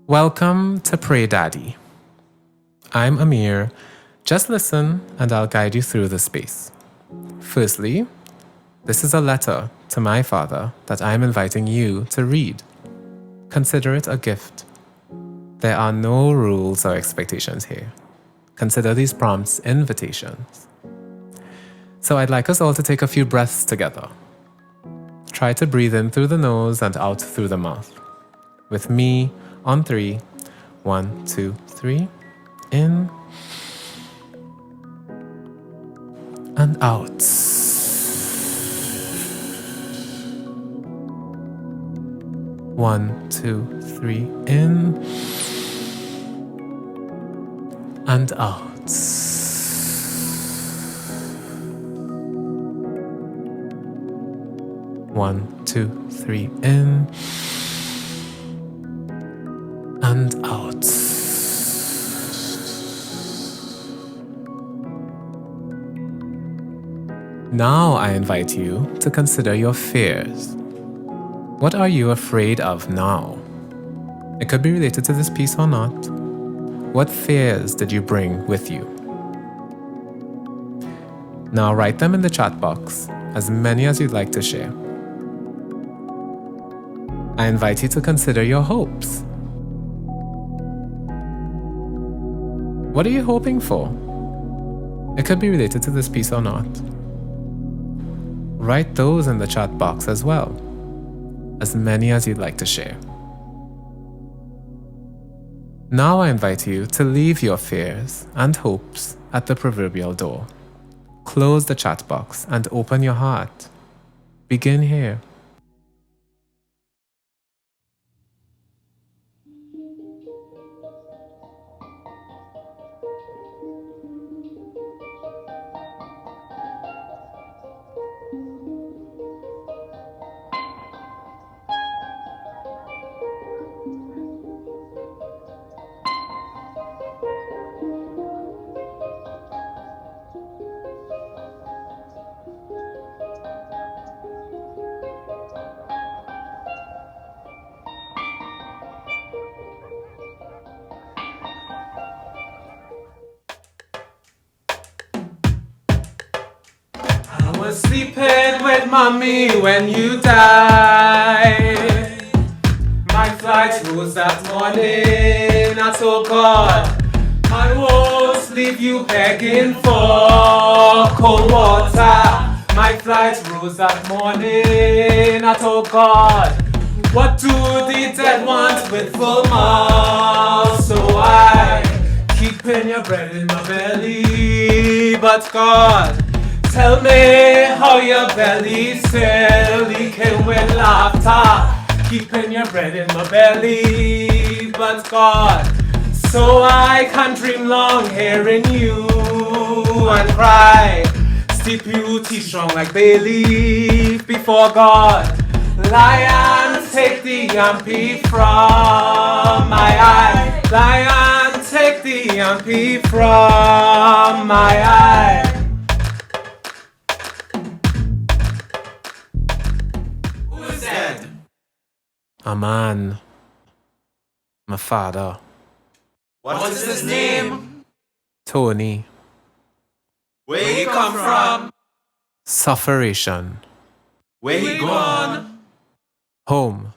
Welcome to Pray Daddy. I'm Amir. Just listen and I'll guide you through the space. Firstly, this is a letter to my father that I'm inviting you to read. Consider it a gift. There are no rules or expectations here. Consider these prompts invitations. So I'd like us all to take a few breaths together. Try to breathe in through the nose and out through the mouth. With me on 3. 1, 2, 3. In and out. One, two, three. In and out. One, two, three. In and out. Now I invite you to consider your fears. What are you afraid of now? It could be related to this piece or not. What fears did you bring with you? Now write them in the chat box, as many as you'd like to share. I invite you to consider your hopes. What are you hoping for? It could be related to this piece or not. Write those in the chat box as well, as many as you'd like to share. Now I invite you to leave your fears and hopes at the proverbial door. Close the chat box and open your heart. Begin here. I was sleeping with mommy when you died. My flight rose that morning. I told God I won't leave you begging for cold water. My flight rose that morning. I told God, what do the dead want with full mouths? So I keeping your bread in my belly. But God, tell me how your belly's still leaking with laughter. Keeping your bread in my belly. But God, so I can dream long hearing you and cry. Steep you tea strong like bay leaf before God. Lion, take the yampy from my eye. Lion, take the yampy from my eye. A man. My father. What is his name? Tony. Where he come from? Sufferation. Where he gone? Home.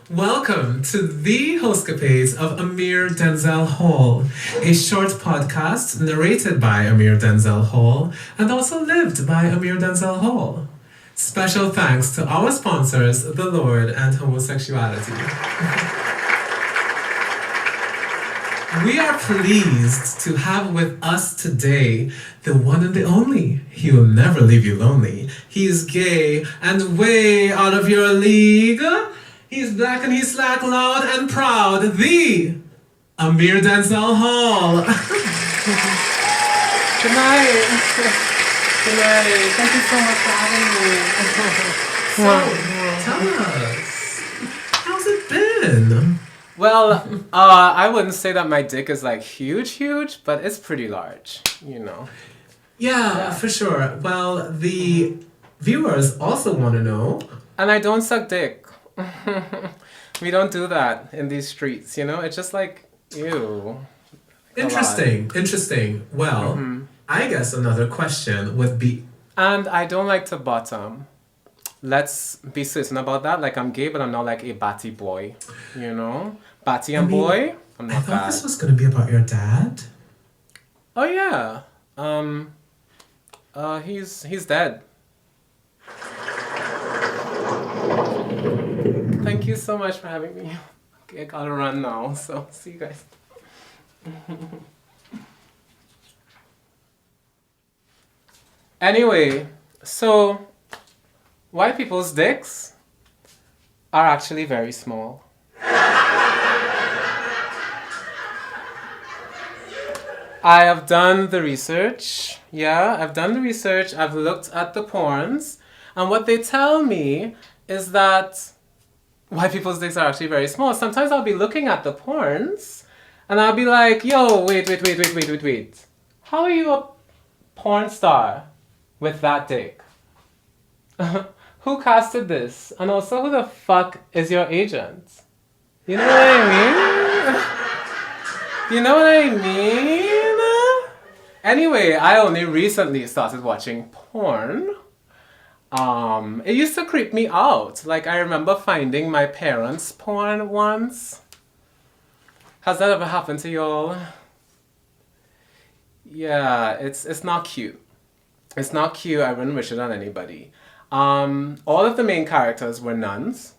Welcome to the Hostcapades of Amir Denzel Hall, a short podcast narrated by Amir Denzel Hall and also lived by Amir Denzel Hall. Special thanks to our sponsors, the Lord and homosexuality. We are pleased to have with us today the one and the only. He will never leave you lonely. He is gay and way out of your league. He's black and he's slack, loud and proud. The Amir Denzel Hall. Good night. Good night. Thank you so much for having me. So, tell us, how's it been? Well, I wouldn't say that my dick is like huge, but it's pretty large, you know. Yeah, for sure. Well, the viewers also want to know. And I don't suck dick. We don't do that in these streets, you know? It's just like, ew. Interesting. Well, I guess another question would be... And I don't like to bottom. Let's be certain about that. Like, I'm gay, but I'm not like a batty boy, you know? Batty and boy, I'm not I thought bad. this was going to be about your dad. Oh, yeah. He's dead. Thank you so much for having me. Okay, I gotta run now, so see you guys. Anyway, so white people's dicks are actually very small. I have done the research. Yeah, I've done the research. I've looked at the porns. And what they tell me is that white people's dicks are actually very small. Sometimes I'll be looking at the porns and I'll be like, yo, wait. How are you a porn star with that dick? Who casted this? And also, who the fuck is your agent? You know what I mean? You know what I mean? Anyway, I only recently started watching porn. It used to creep me out. Like, I remember finding my parents' porn once. Has that ever happened to y'all? Yeah, it's not cute. It's not cute. I wouldn't wish it on anybody. All of the main characters were nuns,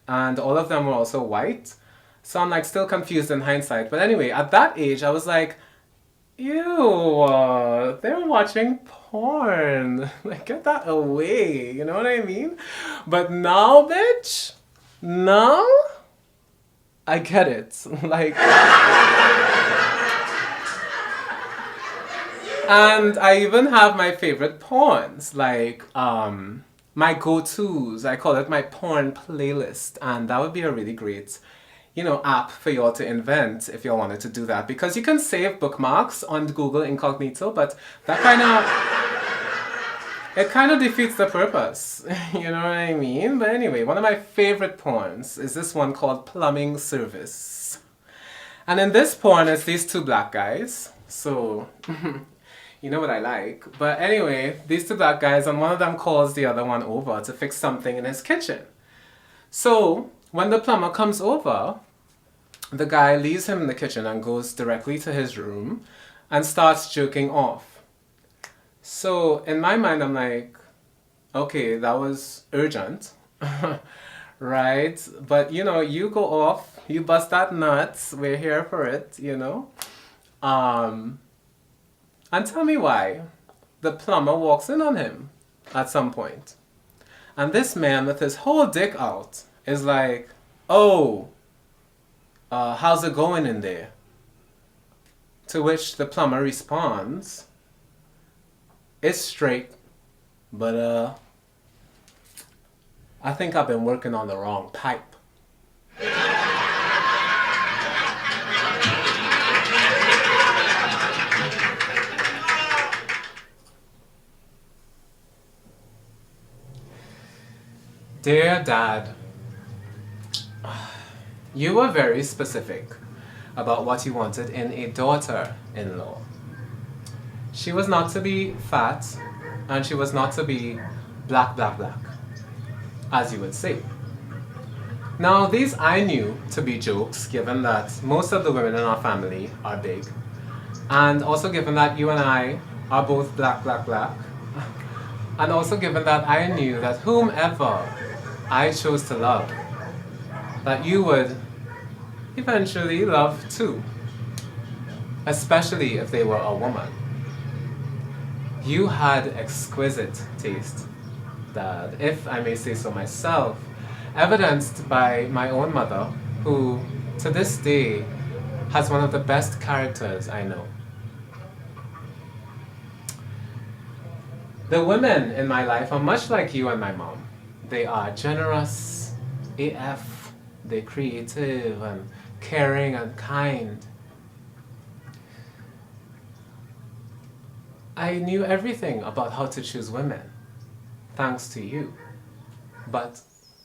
and all of them were also white. So I'm like still confused in hindsight. But anyway, at that age, I was like, ew, they're watching porn. Like, get that away. You know what I mean? But now, bitch, now I get it. Like, and I even have my favorite porns, like my go-tos. I call it my porn playlist, and that would be a really great, you know, app for y'all to invent if y'all wanted to do that, because you can save bookmarks on Google Incognito, but that kind of defeats the purpose. You know what I mean? But anyway, one of my favorite porns is this one called Plumbing Service. And in this porn, it's these two black guys. So, you know what I like. But anyway, these two black guys, and one of them calls the other one over to fix something in his kitchen. So, when the plumber comes over, the guy leaves him in the kitchen and goes directly to his room and starts jerking off. So, in my mind, I'm like, okay, that was urgent, right? But, you know, you go off, you bust that nuts, we're here for it, you know? And tell me why the plumber walks in on him at some point. And this man with his whole dick out is like, oh, how's it going in there? To which the plumber responds, it's straight, but I think I've been working on the wrong pipe. Dear Dad, you were very specific about what you wanted in a daughter-in-law. She was not to be fat, and she was not to be black, as you would say. Now, these I knew to be jokes, given that most of the women in our family are big, and also given that you and I are both black, and also given that I knew that whomever I chose to love, that you would eventually love too, especially if they were a woman. You had exquisite taste, Dad, if I may say so myself, evidenced by my own mother, who to this day has one of the best characters I know. The women in my life are much like you and my mom. They are generous AF, they're creative, and caring and kind. I knew everything about how to choose women, thanks to you. But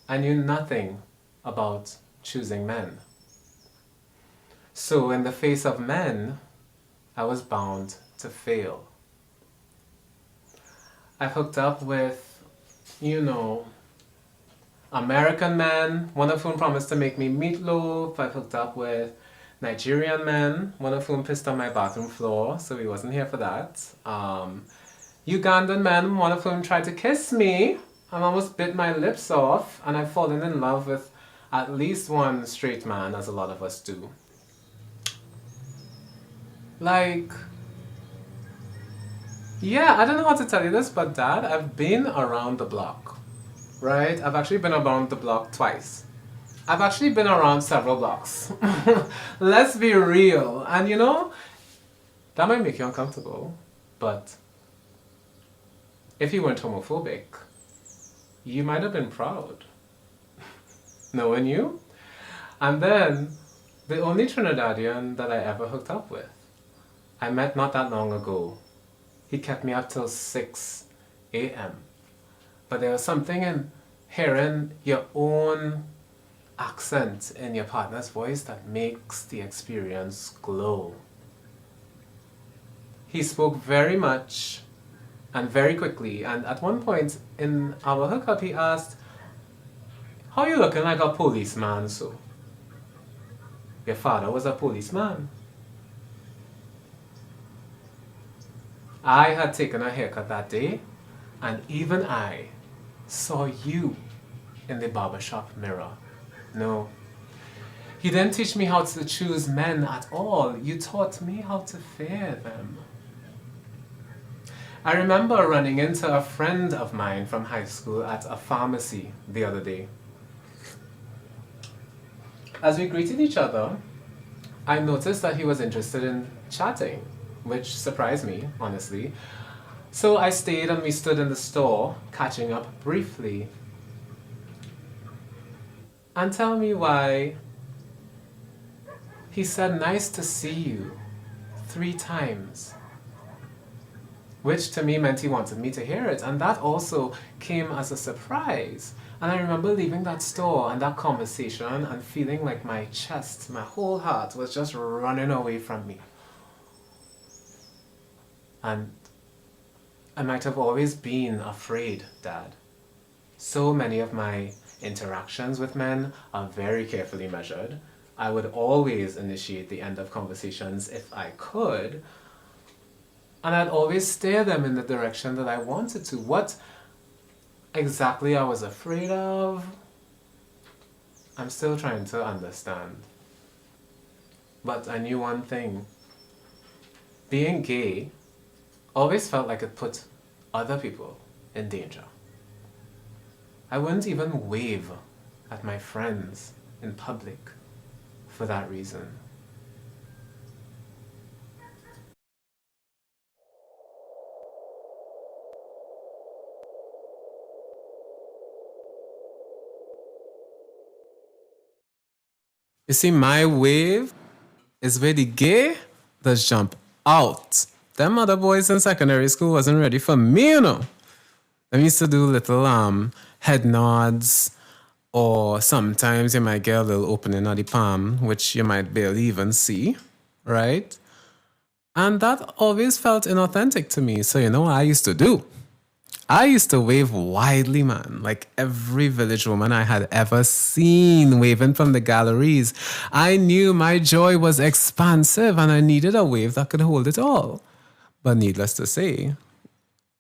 I knew nothing about choosing men. So in the face of men, I was bound to fail. I hooked up with, American men, one of whom promised to make me meatloaf. I hooked up with Nigerian men, one of whom pissed on my bathroom floor, so he wasn't here for that. Ugandan men, one of whom tried to kiss me and almost bit my lips off, and I've fallen in love with at least one straight man, as a lot of us do. I don't know how to tell you this, but Dad, I've been around the block, right? I've actually been around the block twice. I've actually been around several blocks. Let's be real. And that might make you uncomfortable, but if you weren't homophobic, you might have been proud. Knowing you. And then, the only Trinidadian that I ever hooked up with, I met not that long ago. He kept me up till 6 a.m. But there was something in hearing your own accent in your partner's voice that makes the experience glow. He spoke very much and very quickly, and at one point in our hookup he asked, "How you looking like a policeman, so? Your father was a policeman." I had taken a haircut that day, and even I saw you in the barbershop mirror. No, you didn't teach me how to choose men at all. You taught me how to fear them. I remember running into a friend of mine from high school at a pharmacy the other day. As we greeted each other, I noticed that he was interested in chatting, which surprised me, honestly. So I stayed and we stood in the store, catching up briefly. And tell me why he said, "Nice to see you," 3 times. Which to me meant he wanted me to hear it, and that also came as a surprise. And I remember leaving that store and that conversation and feeling like my chest, my whole heart was just running away from me. And I might have always been afraid, Dad. So many of my interactions with men are very carefully measured. I would always initiate the end of conversations if I could, and I'd always steer them in the direction that I wanted to. What exactly I was afraid of, I'm still trying to understand. But I knew one thing. Being gay always felt like it put other people in danger. I wouldn't even wave at my friends in public for that reason. You see, my wave is where the gay does jump out. Them other boys in secondary school wasn't ready for me, They used to do little head nods, or sometimes you might get a little opening of the palm, which you might barely even see, right? And that always felt inauthentic to me. So you know what I used to do? I used to wave widely, man, like every village woman I had ever seen waving from the galleries. I knew my joy was expansive and I needed a wave that could hold it all. But needless to say,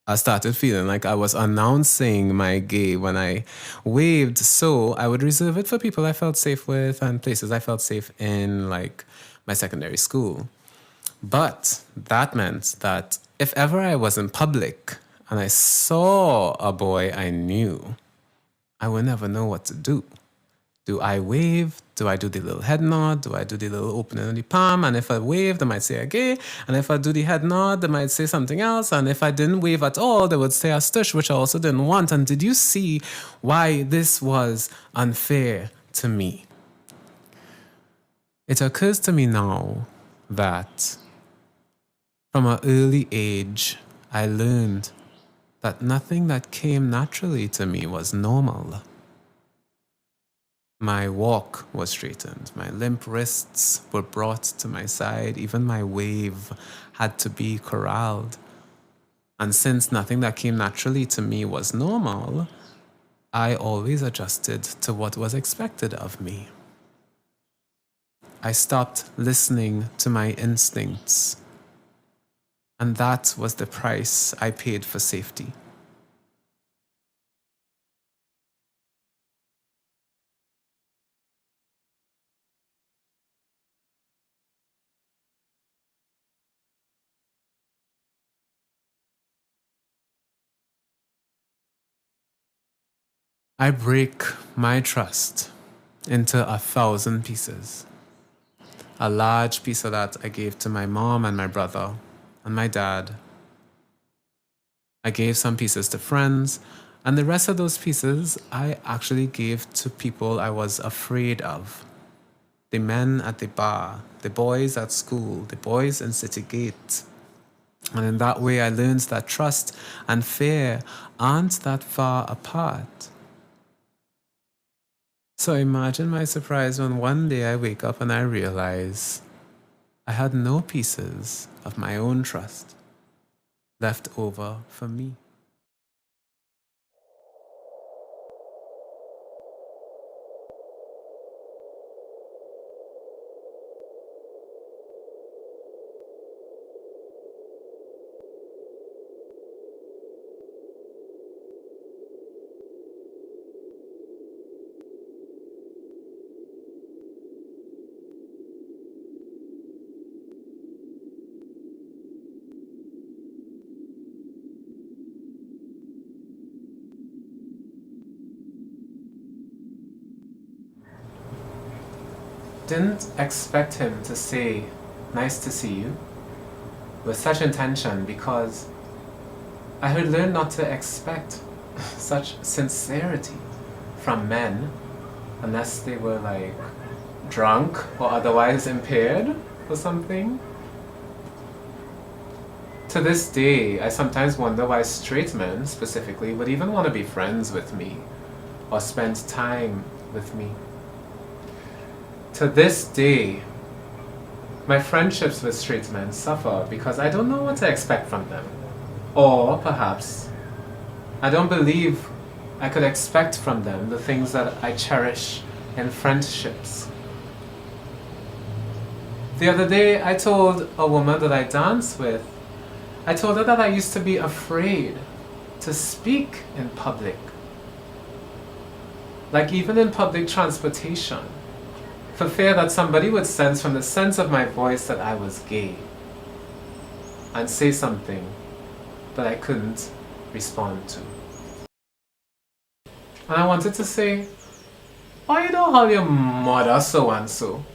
I started feeling like I was announcing my gay when I waved, so I would reserve it for people I felt safe with and places I felt safe in, like my secondary school. But that meant that if ever I was in public and I saw a boy I knew, I would never know what to do. Do I wave? Do I do the little head nod? Do I do the little opening of the palm? And if I wave, they might say a gay. And if I do the head nod, they might say something else. And if I didn't wave at all, they would say a stush, which I also didn't want. And did you see why this was unfair to me? It occurs to me now that from an early age, I learned that nothing that came naturally to me was normal. My walk was straightened, my limp wrists were brought to my side, even my wave had to be corralled. And since nothing that came naturally to me was normal, I always adjusted to what was expected of me. I stopped listening to my instincts, and that was the price I paid for safety. I break my trust into 1,000 pieces. A large piece of that I gave to my mom and my brother and my dad. I gave some pieces to friends, and the rest of those pieces I actually gave to people I was afraid of. The men at the bar, the boys at school, the boys in City Gate. And in that way I learned that trust and fear aren't that far apart. So imagine my surprise when one day I wake up and I realize I had no pieces of my own trust left over for me. Didn't expect him to say, "Nice to see you," with such intention because I had learned not to expect such sincerity from men unless they were like drunk or otherwise impaired or something. To this day, I sometimes wonder why straight men specifically would even want to be friends with me or spend time with me. To this day, my friendships with straight men suffer because I don't know what to expect from them. Or perhaps I don't believe I could expect from them the things that I cherish in friendships. The other day, I told a woman that I dance with, I told her that I used to be afraid to speak in public. Like even in public transportation, for fear that somebody would sense from the sense of my voice that I was gay and say something that I couldn't respond to. And I wanted to say, why you don't call your mother so and so?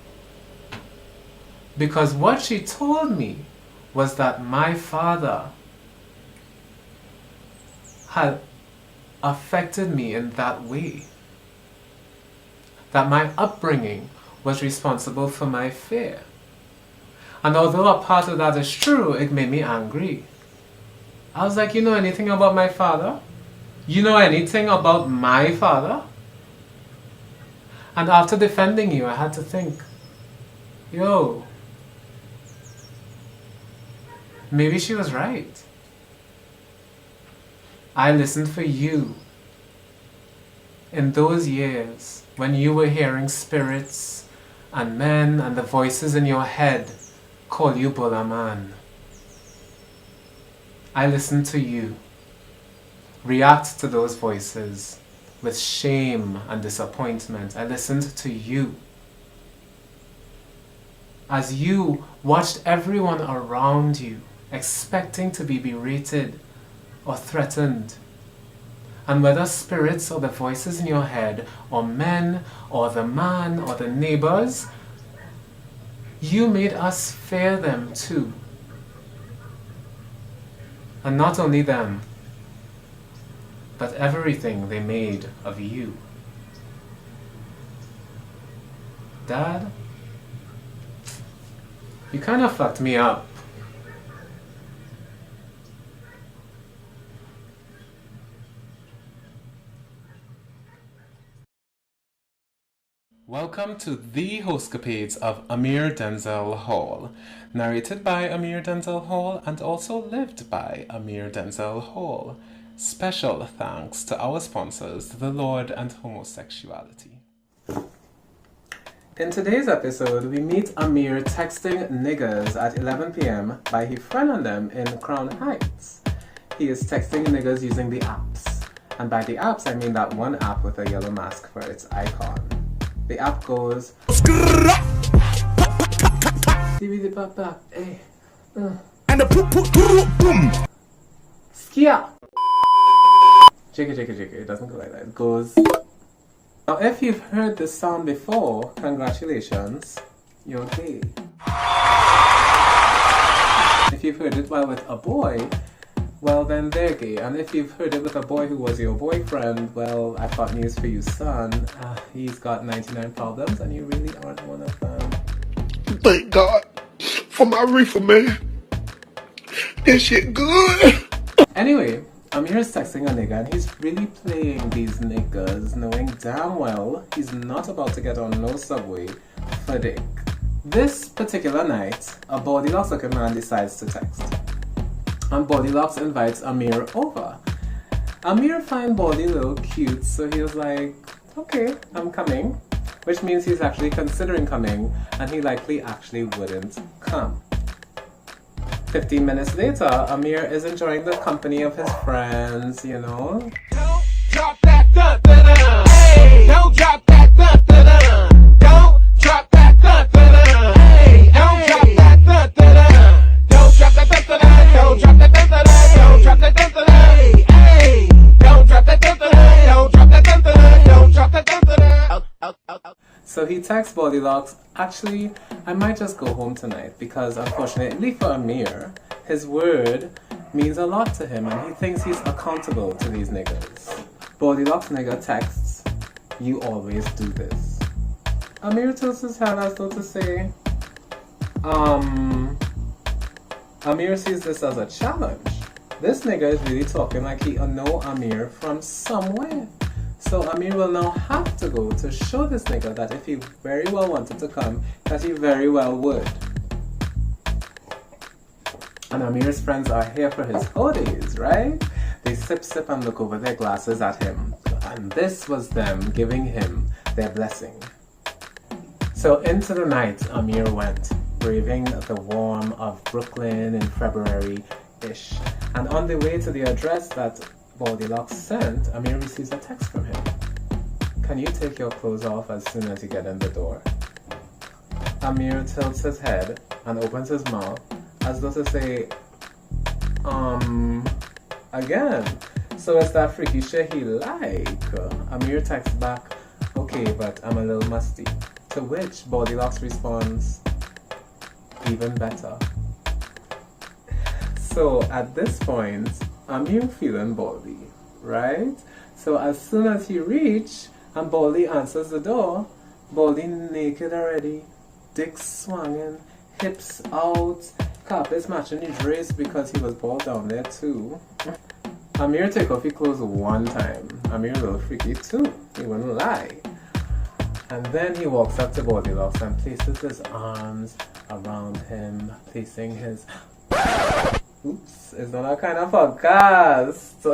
Because what she told me was that my father had affected me in that way. That my upbringing was responsible for my fear. And although a part of that is true, it made me angry. I was like, you know anything about my father? You know anything about my father? And after defending you, I had to think, yo, maybe she was right. I listened for you. In those years, when you were hearing spirits and men and the voices in your head call you Bulla Man, I listened to you. React to those voices with shame and disappointment. I listened to you. As you watched everyone around you expecting to be berated or threatened, and whether spirits or the voices in your head, or men, or the man, or the neighbors, you made us fear them too. And not only them, but everything they made of you. Dad, You kind of fucked me up. Welcome to the hostcapades of Amir Denzel Hall, narrated by Amir Denzel Hall and also lived by Amir Denzel Hall. Special thanks to our sponsors, The Lord and Homosexuality. In today's episode, we meet Amir texting niggas at 11 p.m. by his friend on them in Crown Heights. He is texting niggas using the apps. And by the apps, I mean that one app with a yellow mask for its icon. The app goes... And the boom. Skia! Jiggy, it doesn't go like that. It goes... Now, if you've heard this sound before, congratulations, you're gay. If you've heard it while with a boy, well then they're gay. And if you've heard it with a boy who was your boyfriend, well, I've got news for you, son. He's got 99 problems and you really aren't one of them. Thank God for my reefer, man. That shit good. Anyway, Amir is texting a nigga and he's really playing these niggas, knowing damn well he's not about to get on no subway for dick. This particular night, a body locks looking man decides to text. And Body Locks invites Amir over. Amir finds Body a little cute, so he was like, okay, I'm coming. Which means he's actually considering coming, and he likely actually wouldn't come. 15 minutes later, Amir is enjoying the company of his friends, you know. Don't drop that dun-dun-dun. Hey, don't drop that dun-dun-dun. Don't drop that dun-dun-dun. Hey, don't drop that dun-dun-dun. Don't drop that dun-dun-dun. Don't drop that dun-dun-dun. Don't drop that dun-dun-dun. Hey, don't drop that dun-dun-dun. Don't drop that dun-dun-dun. Don't drop that dun-dun-dun. Out. So he texts Body Locks, actually, I might just go home tonight because unfortunately for Amir, his word means a lot to him and he thinks he's accountable to these niggas. Body Locks nigga texts, you always do this. Amir tilts his head as though to say, Amir sees this as a challenge. This nigga is really talking like he know Amir from somewhere. So Amir will now have to go to show this nigga that if he very well wanted to come, that he very well would. And Amir's friends are here for his holidays, right? They sip and look over their glasses at him. And this was them giving him their blessing. So into the night Amir went, braving the warmth of Brooklyn in February-ish. And on the way to the address that Body Locks sent, Amir receives a text from him. Can you take your clothes off as soon as you get in the door? Amir tilts his head and opens his mouth as though to say, again. So it's that freaky shit he like. Amir texts back, okay, but I'm a little musty. To which Body Locks responds, even better. So at this point, Amir feeling Baldy, right? So as soon as he reach and Baldy answers the door, Baldy naked already, dick swinging, hips out, carpets matching his dress because he was balled down there too. Amir take off his clothes one time. Amir a little freaky too, he wouldn't lie. And then he walks up to Body Locks and places his arms around him, placing his... Oops, it's not that kind of podcast.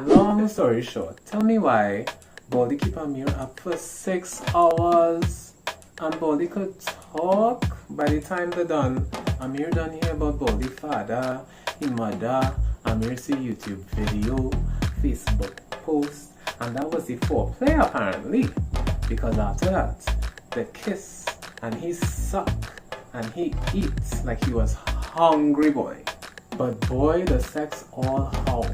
Long story short, tell me why Baldy keep Amir up for 6 hours and Baldy could talk. By the time they're done, Amir done hear about Baldy father, his mother, Amir see YouTube video, Facebook post, and that was the foreplay apparently. Because after that, they kiss and he suck and he eats like he was hungry boy. But boy, the sex all how.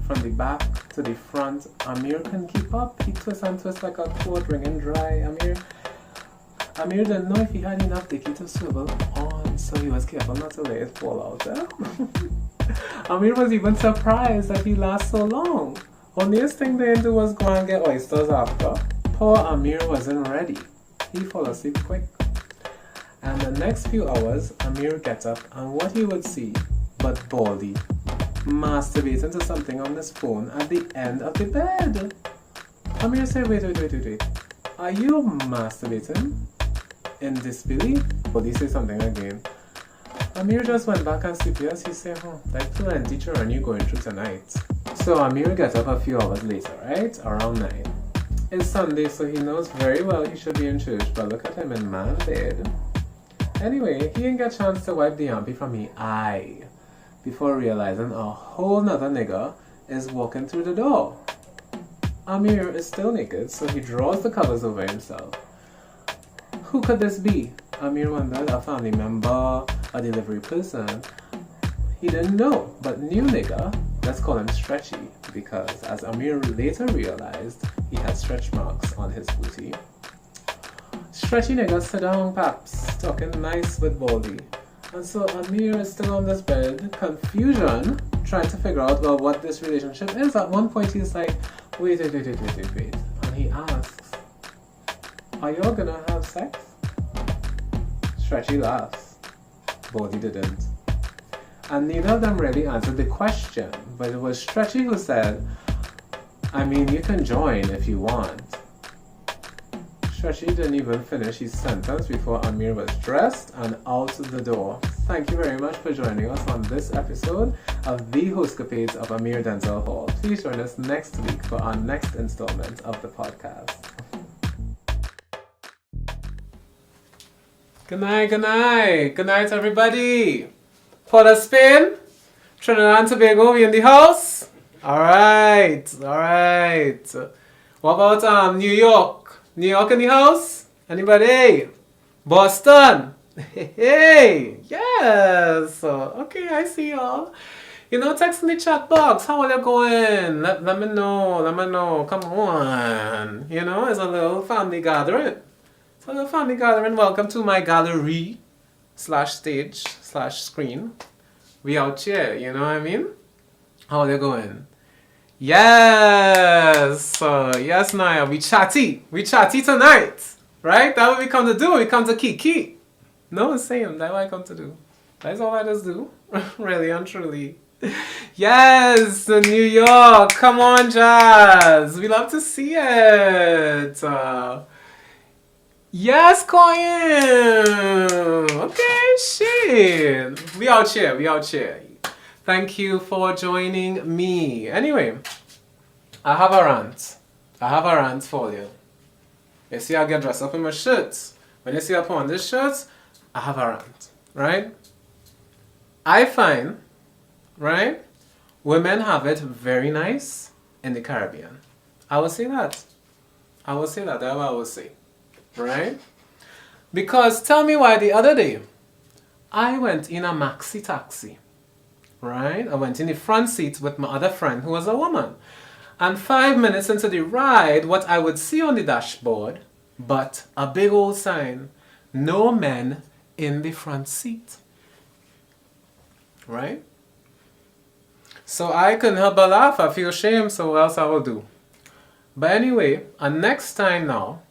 From the back to the front, Amir can keep up. He twists and twists like a cord wringing dry. Amir didn't know if he had enough dicky to swivel on, so he was careful not to let it fall out. Amir was even surprised that he lasted so long. Onlyest thing they didn't do was go and get oysters after. Poor Amir wasn't ready. He fell asleep quick. And the next few hours, Amir gets up and what he would see but Baldy masturbating to something on his phone at the end of the bed. Amir said, wait. Are you masturbating? In disbelief, Baldy said something again. Amir just went back and sleep. Yes, he said, like plenty children you going through tonight. So Amir gets up a few hours later, right? Around 9. It's Sunday, so he knows very well he should be in church, but look at him in man bed. Anyway, he didn't get a chance to wipe the ampy from his eye before realizing a whole nother nigga is walking through the door. Amir is still naked, so he draws the covers over himself. Who could this be? Amir wondered, a family member, a delivery person. He didn't know, but new nigga, let's call him Stretchy, because as Amir later realized, he had stretch marks on his booty. Stretchy nigga sit down, paps, talking nice with Baldy. And so Amir is still on this bed, confusion, trying to figure out, well, what this relationship is. At one point he's like, wait. And he asks, are y'all gonna have sex? Stretchy laughs. Baldy didn't. And neither of them really answered the question, but it was Stretchy who said, I mean, you can join if you want. Stretchy didn't even finish his sentence before Amir was dressed and out the door. Thank you very much for joining us on this episode of The Hostcapades of Amir Denzel Hall. Please join us next week for our next installment of the podcast. Good night, everybody. Put a spin. Trinidad and Tobago, we in the house. All right. What about New York? New York in the house? Anybody? Boston? Hey, yes. Okay, I see y'all. Text in the chat box. How are you going? Let me know. Come on. It's a little family gathering. Welcome to my gallery /stage/screen. We out here, you know what I mean? How are you going? Yes, Naya, we chatty tonight, right? That's what we come to do. We come to kiki. No, same. That's what I come to do. That's all I just do, really and truly. Yes, New York. Come on, Jazz. We love to see it. Yes, Coin. Okay, shit. We out here. Thank you for joining me. Anyway, I have a rant for you. You see I get dressed up in my shirts. When you see I put on this shirt, I have a rant, right? I find, right, women have it very nice in the Caribbean. I will say that. That's what I will say, right? Because tell me why the other day, I went in a maxi taxi. Right? I went in the front seat with my other friend who was a woman. And 5 minutes into the ride, what I would see on the dashboard, but a big old sign, no men in the front seat. Right? So I couldn't help but laugh. I feel shame, so what else I will do? But anyway, next time now,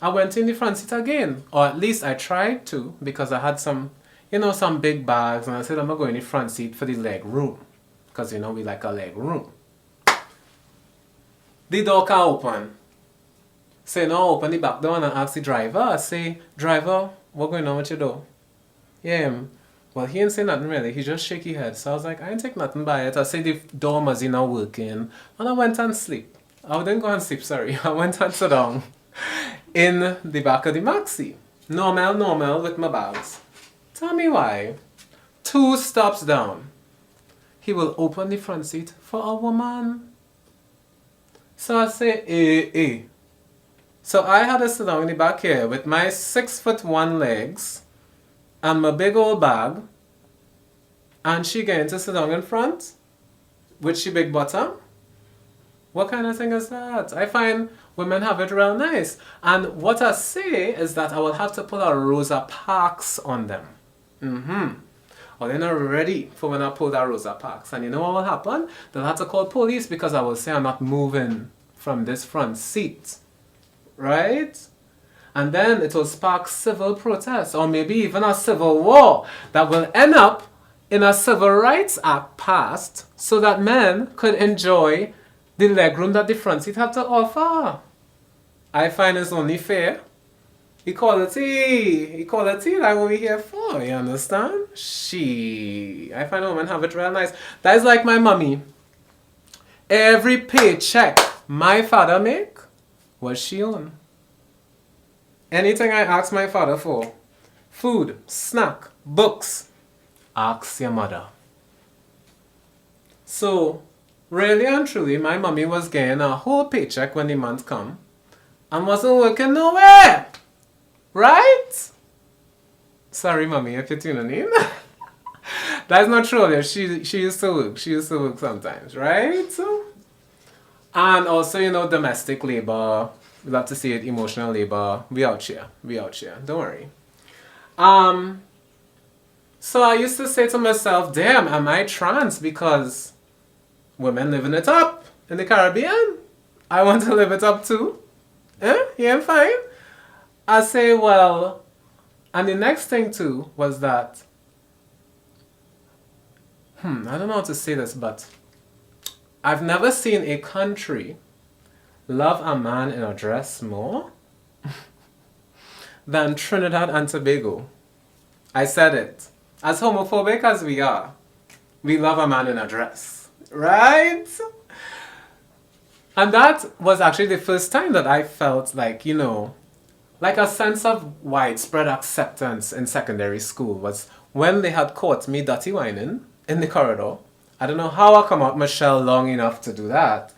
I went in the front seat again. Or at least I tried to, because I had some big bags, and I said I'm going to go in the front seat for the leg room. Because, we like a leg room. The door can open. So, open the back door and I ask the driver. I say, driver, what going on with your door? Yeah, well, he didn't say nothing really. He just shake his head. So I was like, I didn't take nothing by it. I said the door must not working. And I went and sleep. I didn't go and sleep, sorry. I went and sat down in the back of the maxi. Normal with my bags. Tell me why. 2 stops down, he will open the front seat for a woman. So I say, So I had to sit down in the back here with my 6'1" legs and my big old bag, and she getting to sit down in front with she big bottom. What kind of thing is that? I find women have it real nice. And what I say is that I will have to put a Rosa Parks on them. Or they're not ready for when I pull that Rosa Parks. And you know what will happen? They'll have to call police because I will say I'm not moving from this front seat. Right? And then it will spark civil protests or maybe even a civil war that will end up in a Civil Rights Act passed so that men could enjoy the legroom that the front seat have to offer. I find it's only fair. Equality, that's what we're here for, you understand? I find women have it real nice. That is like my mommy. Every paycheck my father make was she own. Anything I ask my father for, food, snack, books, ask your mother. So, really and truly, my mommy was getting a whole paycheck when the month come and wasn't working nowhere. Right? Sorry, mommy, if you're tuning in. That's not true. She used to work. She used to work sometimes, right? And also, domestic labor. We love to see it, emotional labor. We out here. Don't worry. So I used to say to myself, damn, am I trans? Because women living it up in the Caribbean. I want to live it up too. Yeah, fine. I say, well, and the next thing too was that, I don't know how to say this, but I've never seen a country love a man in a dress more than Trinidad and Tobago. I said it. As homophobic as we are, we love a man in a dress, right? And that was actually the first time that I felt like, like a sense of widespread acceptance in secondary school was when they had caught me dirty whining in the corridor. I don't know how I come out Michelle long enough to do that.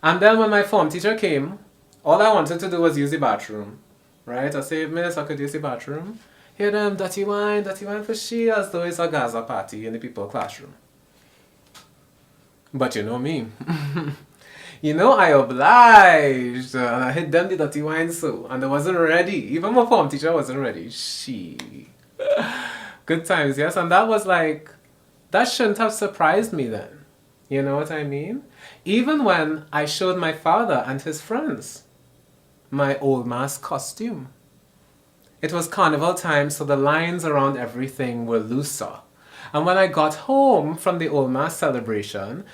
And then when my form teacher came, all I wanted to do was use the bathroom, right? I said, Miss, I could use the bathroom. Hear them, dirty wine for she, as though it's a Gaza party in the people's classroom. But you know me. I obliged, and I hit them the dirty wine so, and I wasn't ready. Even my form teacher wasn't ready. Good times, yes? And that was like, that shouldn't have surprised me then. You know what I mean? Even when I showed my father and his friends my old mask costume. It was carnival time, so the lines around everything were looser. And when I got home from the old mask celebration,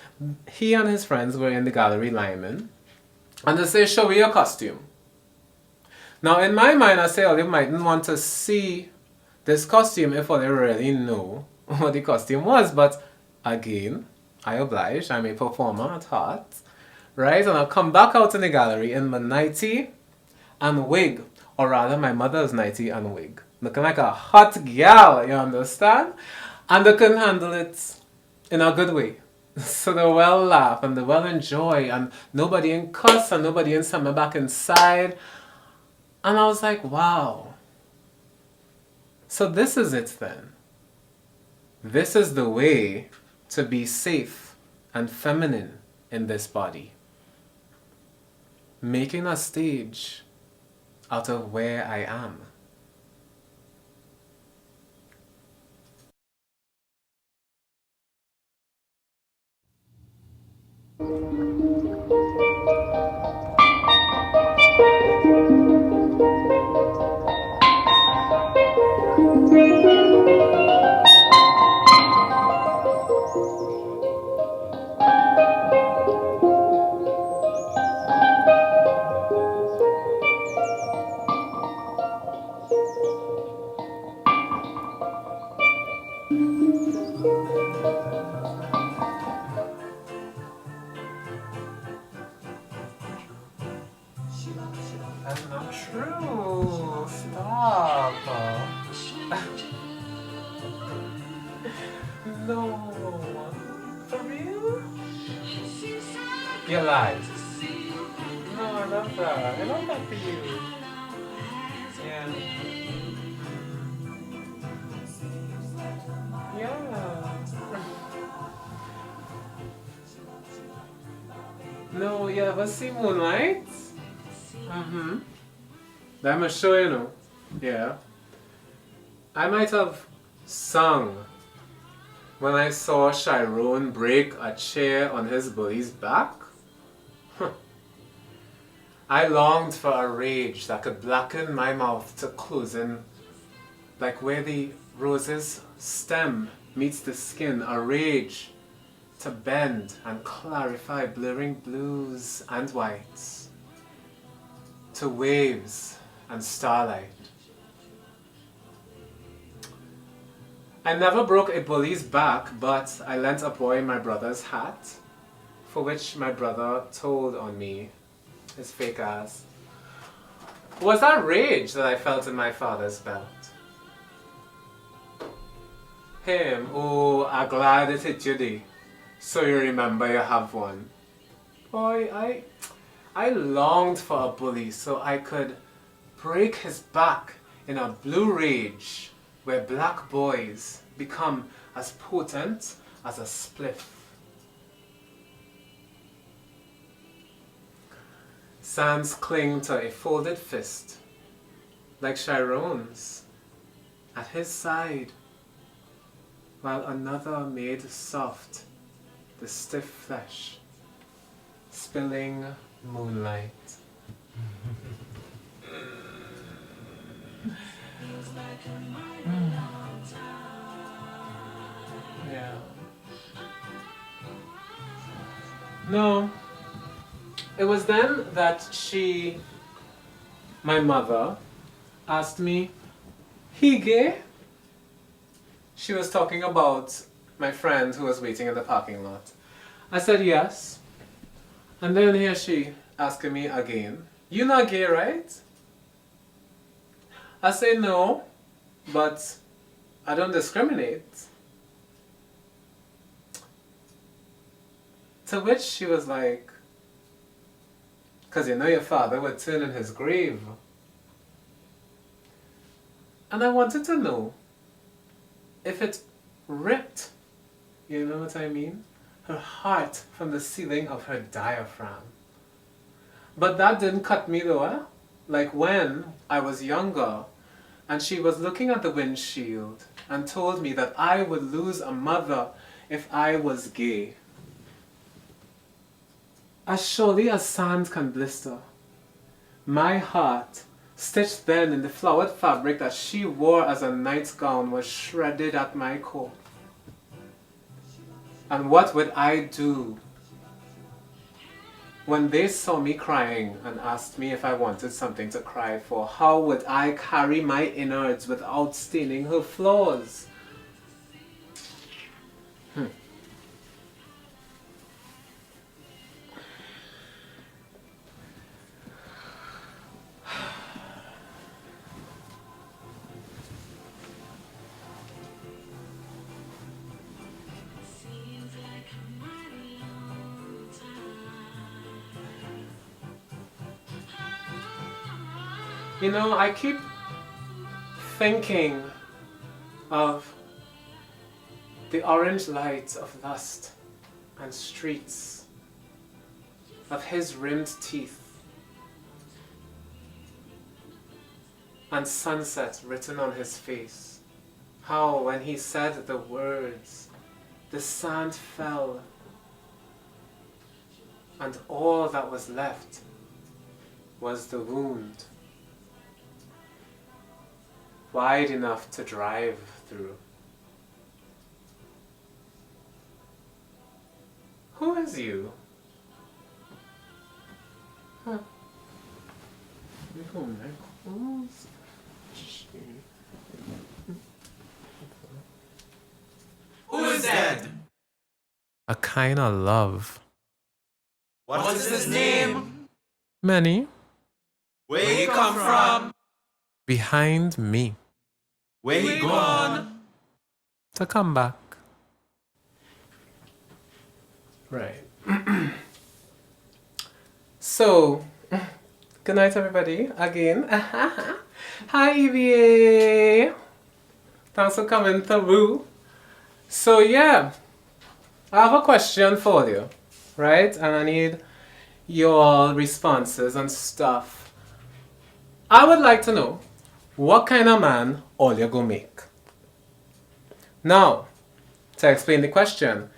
he and his friends were in the gallery lineman. And they say, show me your costume. Now in my mind, I say, oh, they mightn't want to see this costume if they really know what the costume was. But again, I oblige. I'm a performer at heart. Right? And I'll come back out in the gallery in my nightie and wig. Or rather, my mother's nightie and wig. Looking like a hot gal, you understand? And they couldn't handle it in a good way. So they well laugh and they well enjoy and nobody in cuss and nobody in send me back inside. And I was like, wow. So this is it then. This is the way to be safe and feminine in this body. Making a stage out of where I am. That's not true. Stop. No. For real? You lied. No, I love that. I love that for you. Yeah. Yeah. No, you ever see Moonlight? Mm-hmm. I'm gonna show you. Yeah. I might have sung when I saw Chiron break a chair on his bully's back. Huh. I longed for a rage that could blacken my mouth to closing, like where the rose's stem meets the skin, a rage to bend and clarify blurring blues and whites, to waves and starlight. I never broke a bully's back, but I lent a boy my brother's hat, for which my brother told on me, his fake ass. Was that rage that I felt in my father's belt? Him, oh, I'm glad it hit you day, so you remember you have one. Boy, I longed for a bully so I could break his back in a blue rage where black boys become as potent as a spliff. Sands cling to a folded fist, like Chiron's, at his side, while another made soft the stiff flesh, spilling moonlight. Yeah. No. It was then that she, my mother, asked me, "He gay?" She was talking about my friend who was waiting in the parking lot. I said yes. And then here she asking me again, "You not gay, right?" I say no, but I don't discriminate. To which she was like, "'Cause you know your father would turn in his grave." And I wanted to know if it ripped, you know what I mean, her heart from the ceiling of her diaphragm. But that didn't cut me though, eh? Like when I was younger and she was looking at the windshield and told me that I would lose a mother if I was gay. As surely as sand can blister, my heart, stitched then in the flowered fabric that she wore as a nightgown, was shredded at my core. And what would I do when they saw me crying and asked me if I wanted something to cry for? How would I carry my innards without staining her floors? You know, I keep thinking of the orange lights of lust and streets, of his rimmed teeth, and sunset written on his face. How, when he said the words, the sand fell, and all that was left was the wound, wide enough to drive through. Who is you? Huh. Who is dead? A kind of love. What is his name? Many Where he come from? behind me Where he gone? to come back. Right. So, good night everybody, again. Hi EVA! Thanks for coming through. So yeah, I have a question for you, right? And I need your responses and stuff. I would like to know, what kind of man all you go make? Now, to explain the question,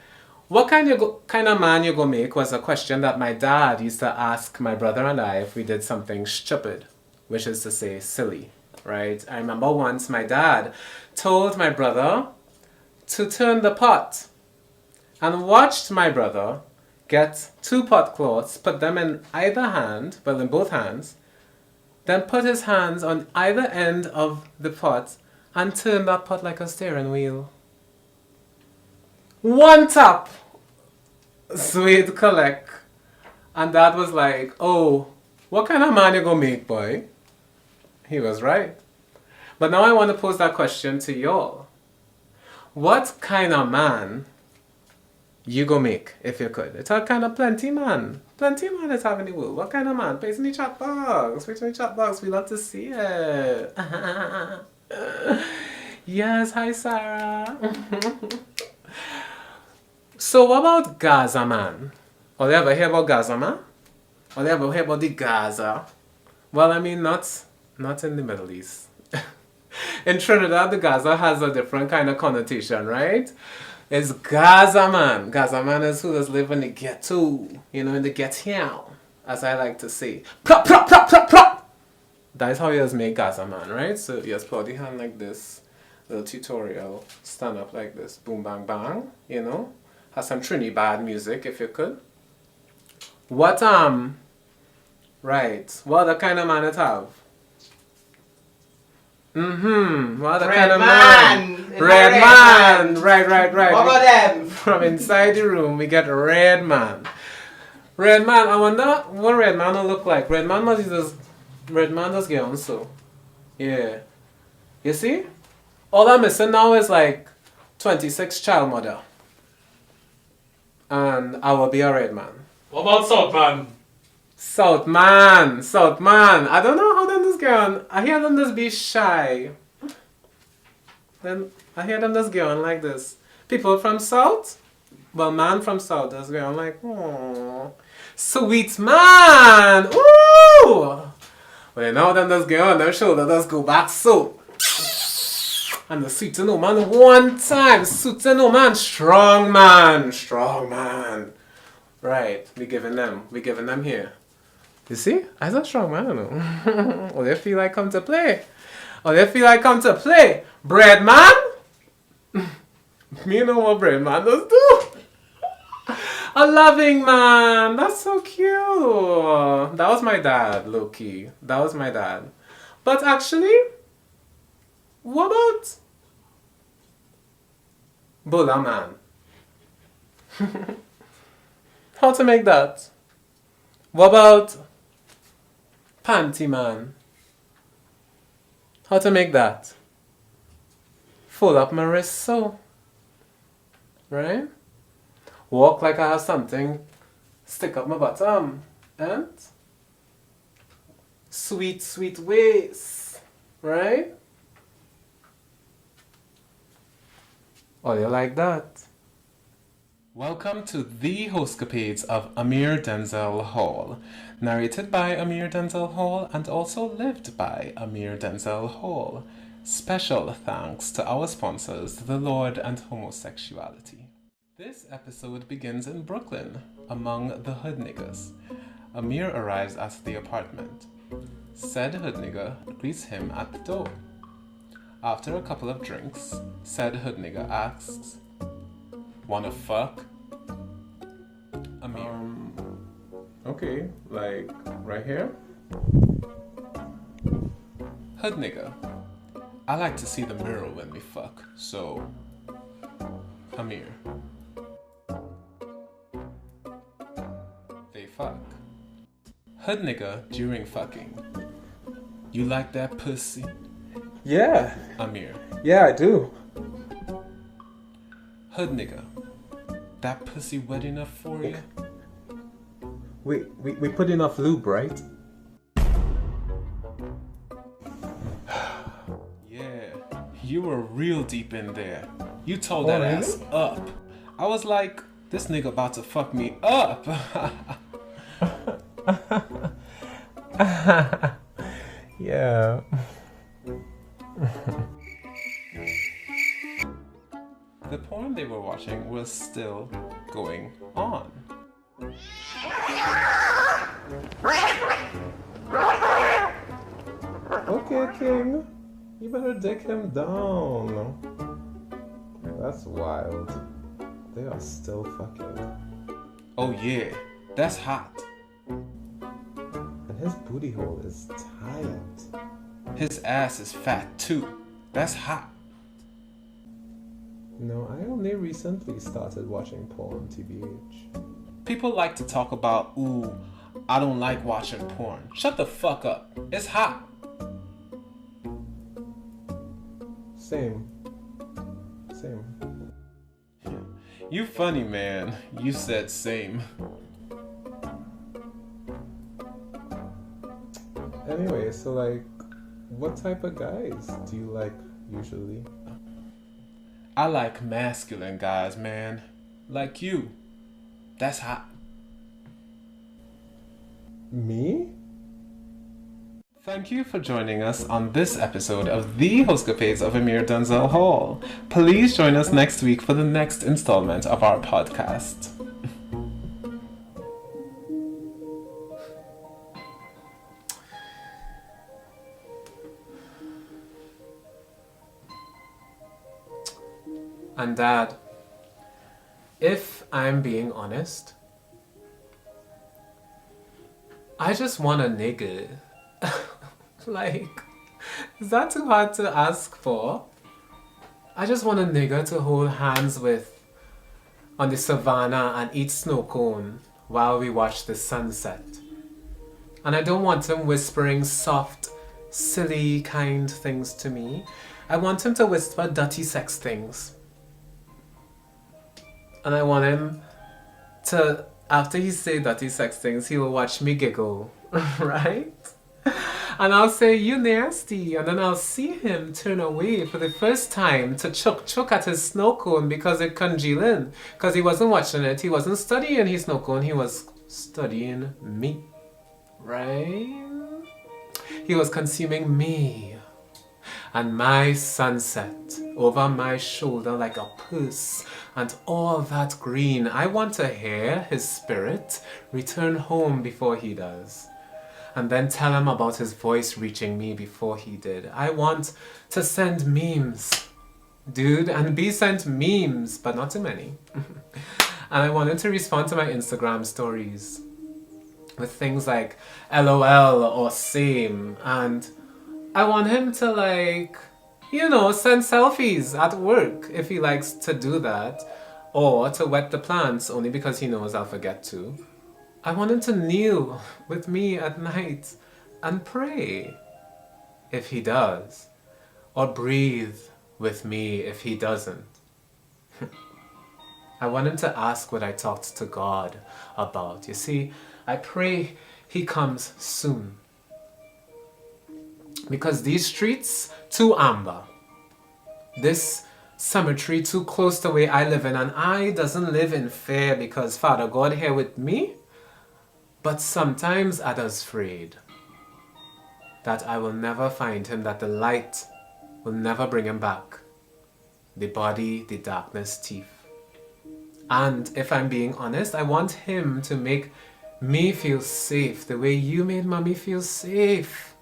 What kind of man you go make was a question that my dad used to ask my brother and I if we did something stupid, which is to say silly, right? I remember once my dad told my brother to turn the pot and watched my brother get 2 pot cloths, put them in either hand, well in both hands, then put his hands on either end of the pot and turn that pot like a steering wheel. One tap, Xoë collect. And Dad was like, oh, what kind of man you gonna make, boy? He was right. But now I want to pose that question to y'all. What kind of man you go make if you could? It's a kind of plenty man. Plenty man is having the world. What kind of man? Place in the chat box. Place in the chat box. We love to see it. Yes, hi Sarah. So what about Gaza man? Or you ever hear about Gaza man? Or you ever hear about the Gaza? Well, I mean, not in the Middle East. In Trinidad, the Gaza has a different kind of connotation, right? It's Gaza man. Gaza man is who does live in the ghetto, you know, in the ghetto, as I like to say. Plop, plop, plop, plop, plop. That is how you just make Gaza man, right? So you just put the hand like this, little tutorial, stand up like this, boom, bang, bang, you know. Have some Trinidad music if you could. What, right, what other kind of man it have? What other kind of man? Red man! Right. What about them? From inside the room, we get red man. Red man, I wonder what red man will look like. Red man does get on so. Yeah. You see? All I'm missing now is like 26 child mother. And I will be a red man. What about South man? South man. I don't know how them just get on. I hear them just be shy. Then I hear them just get on like this. People from South, well, man from South just get on like, oh, sweet man. Ooh. Well, you know them just get on, their shoulder just go back so. And the suit to no man one time. Suit to no man. Strong man. Right. We giving them here. You see? I'm a strong man, I know. Oh, they feel like come to play. Bread man? Me know what bread man does do. A loving man. That's so cute. That was my dad, low-key. That was my dad. But actually, what about Bola man? How to make that? What about Panty man? How to make that? Fold up my wrist so. Right? Walk like I have something stick up my bottom. And sweet waist. Right? Oh, you like that? Welcome to the Hostcapades of Amir Denzel Hall, narrated by Amir Denzel Hall and also lived by Amir Denzel Hall. Special thanks to our sponsors, The Lord and Homosexuality. This episode begins in Brooklyn, among the hood niggas. Amir arrives at the apartment. Said hood nigga greets him at the door. After a couple of drinks, said hood nigga asks, "Wanna fuck?" Amir. Okay, like right here? Hood nigga. I like to see the mirror when we fuck, so Amir. They fuck. Hood nigga during fucking. You like that pussy? Yeah. Amir. Yeah, I do. Hood nigga. That pussy wet enough for you? We put enough lube, right? Yeah, you were real deep in there. You told that really? ass up. I was like, this nigga about to fuck me up. Yeah. The porn they were watching was still going on. Okay, King. You better dick him down. That's wild. They are still fucking. Oh yeah, that's hot. And his booty hole is tight. His ass is fat too. That's hot. No, I only recently started watching porn, TBH. People like to talk about, ooh, I don't like watching porn. Shut the fuck up. It's hot. Same. You funny, man. You said same. Anyway, so like, what type of guys do you like usually? I like masculine guys, man. Like you. That's hot. Me? Thank you for joining us on this episode of The Hostcapades of Amir Denzel Hall. Please join us next week for the next installment of our podcast. And Dad, if I'm being honest, I just want a nigga. Like, is that too hard to ask for? I just want a nigga to hold hands with on the savannah and eat snow cone while we watch the sunset. And I don't want him whispering soft, silly kind things to me. I want him to whisper dirty sex things. And I want him to, after he say dirty sex things, he will watch me giggle, right? And I'll say, you nasty. And then I'll see him turn away for the first time to choke at his snow cone because it congealing. Because he wasn't watching it. He wasn't studying his snow cone. He was studying me. Right? He was consuming me. And my sunset over my shoulder like a purse. And all that green. I want to hear his spirit return home before he does. And then tell him about his voice reaching me before he did. I want to send memes, dude, and be sent memes, but not too many. And I want him to respond to my Instagram stories with things like LOL or same. And I want him to like, you know, send selfies at work if he likes to do that. Or to wet the plants only because he knows I'll forget to. I want him to kneel with me at night and pray, if he does, or breathe with me if he doesn't. I want him to ask what I talked to God about. You see, I pray he comes soon. Because these streets, too amber. This cemetery too close to where I live in, and I doesn't live in fear because Father God here with me. But sometimes I does afraid that I will never find him, that the light will never bring him back. The body, the darkness, teeth. And if I'm being honest, I want him to make me feel safe the way you made mommy feel safe.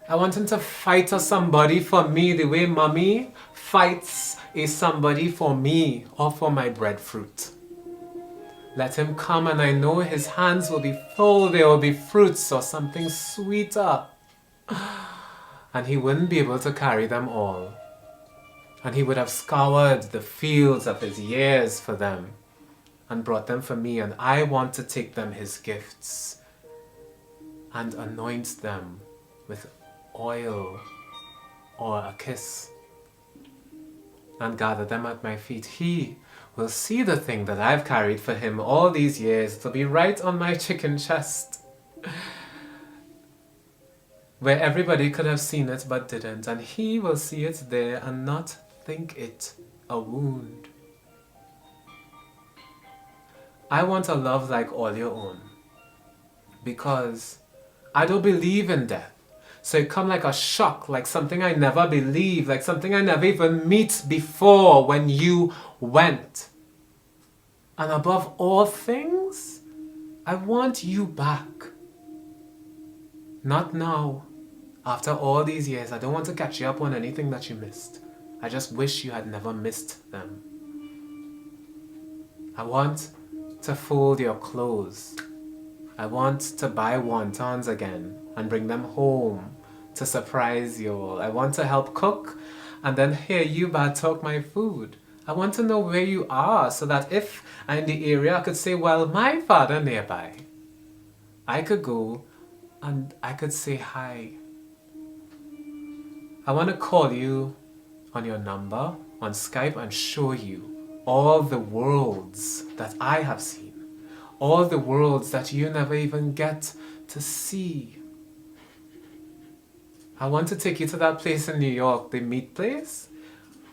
I want him to fight a somebody for me the way mommy fights a somebody for me or for my breadfruit. Let him come and I know his hands will be full. There will be fruits or something sweeter. And he wouldn't be able to carry them all. And he would have scoured the fields of his years for them and brought them for me. And I want to take them his gifts and anoint them with oil or a kiss and gather them at my feet. He will see the thing that I've carried for him all these years. It'll be right on my chicken chest. Where everybody could have seen it but didn't. And he will see it there and not think it a wound. I want a love like all your own. Because I don't believe in death. So it come like a shock, like something I never believed, like something I never even meet before when you went. And above all things, I want you back. Not now. After all these years, I don't want to catch you up on anything that you missed. I just wish you had never missed them. I want to fold your clothes. I want to buy wontons again and bring them home to surprise you all. I want to help cook and then hear you bad talk my food. I want to know where you are so that if I'm in the area, I could say, well, my father nearby. I could go and I could say hi. I want to call you on your number on Skype and show you all the worlds that I have seen. All the worlds that you never even get to see. I want to take you to that place in New York, the meat place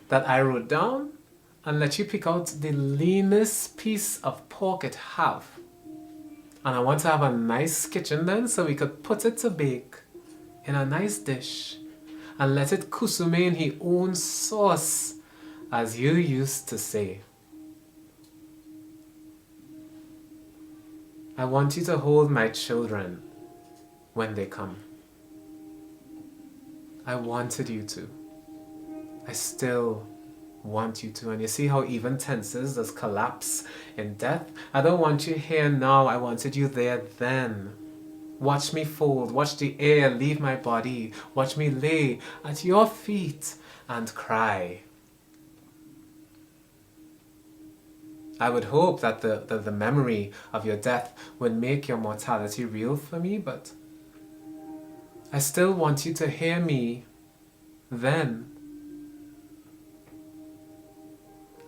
that I wrote down, and let you pick out the leanest piece of pork it have. And I want to have a nice kitchen then so we could put it to bake in a nice dish and let it kusume in his own sauce, as you used to say. I want you to hold my children when they come. I wanted you to. I still want you to. And you see how even tenses does collapse in death? I don't want you here now. I wanted you there then. Watch me fold. Watch the air leave my body. Watch me lay at your feet and cry. I would hope that the memory of your death would make your mortality real for me, but I still want you to hear me then.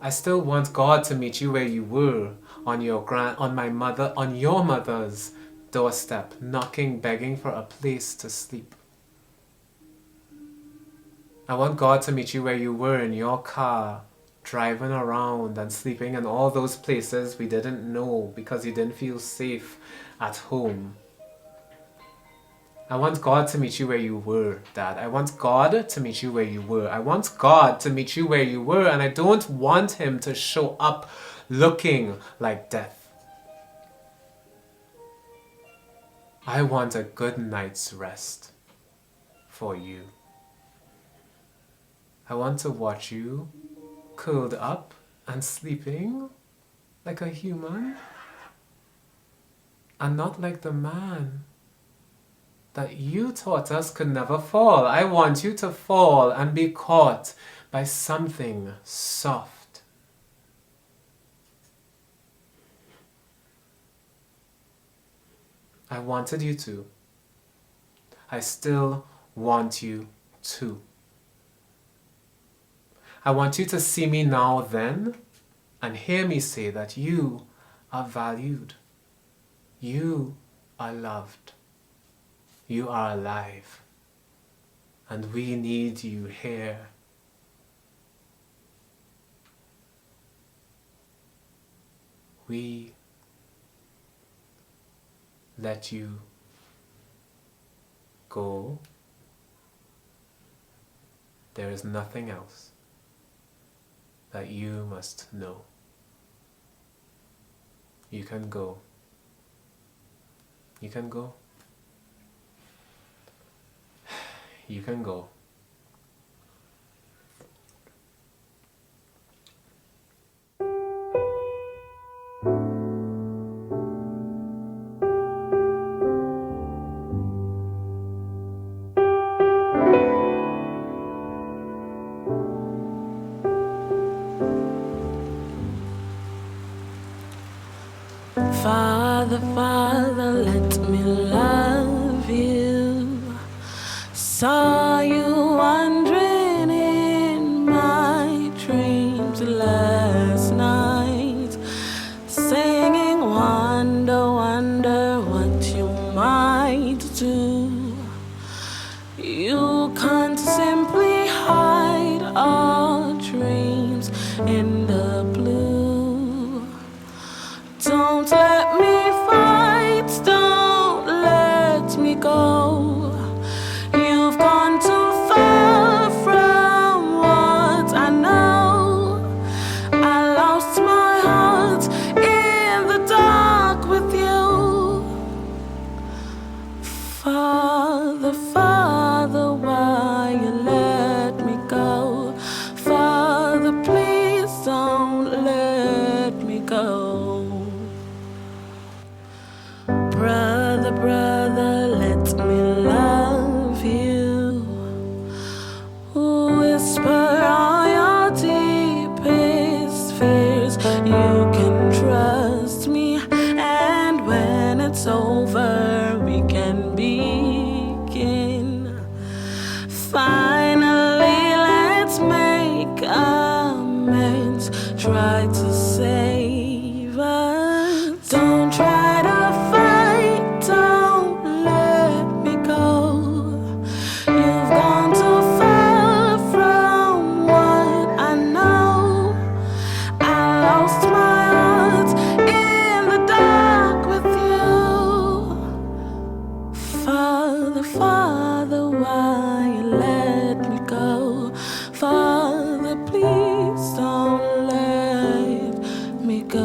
I still want God to meet you where you were on your mother's doorstep, knocking, begging for a place to sleep. I want God to meet you where you were in your car, driving around and sleeping in all those places we didn't know because you didn't feel safe at home. I want God to meet you where you were, Dad. I want God to meet you where you were. I want God to meet you where you were, and I don't want him to show up looking like death. I want a good night's rest for you. I want to watch you curled up and sleeping like a human and not like the man that you taught us could never fall. I want you to fall and be caught by something soft. I wanted you to. I still want you to. I want you to see me now then and hear me say that you are valued. You are loved. You are alive. And we need you here. We let you go. There is nothing else that you must know. You can go. You can go. You can go. Father, Father, let me love you. Saw you wandering in my dreams last night, singing, wonder, wonder what you might do. You can't simply hide our dreams in the blue. Don't let me fight, don't let me go. You've gone too far from what I know. I lost my heart Father, Father, why you let me go? Father, please don't let me go. Brother, brother, let me love you. Whisper all your deepest fears. You can trust me, and when it's over, we can begin. Finally, let's make amends. Try to save us. Don't try to fight, don't let me go. You've gone too far from what I know. I lost my heart in the dark with you. Father, Father, why you let me go? Father, please don't let me go.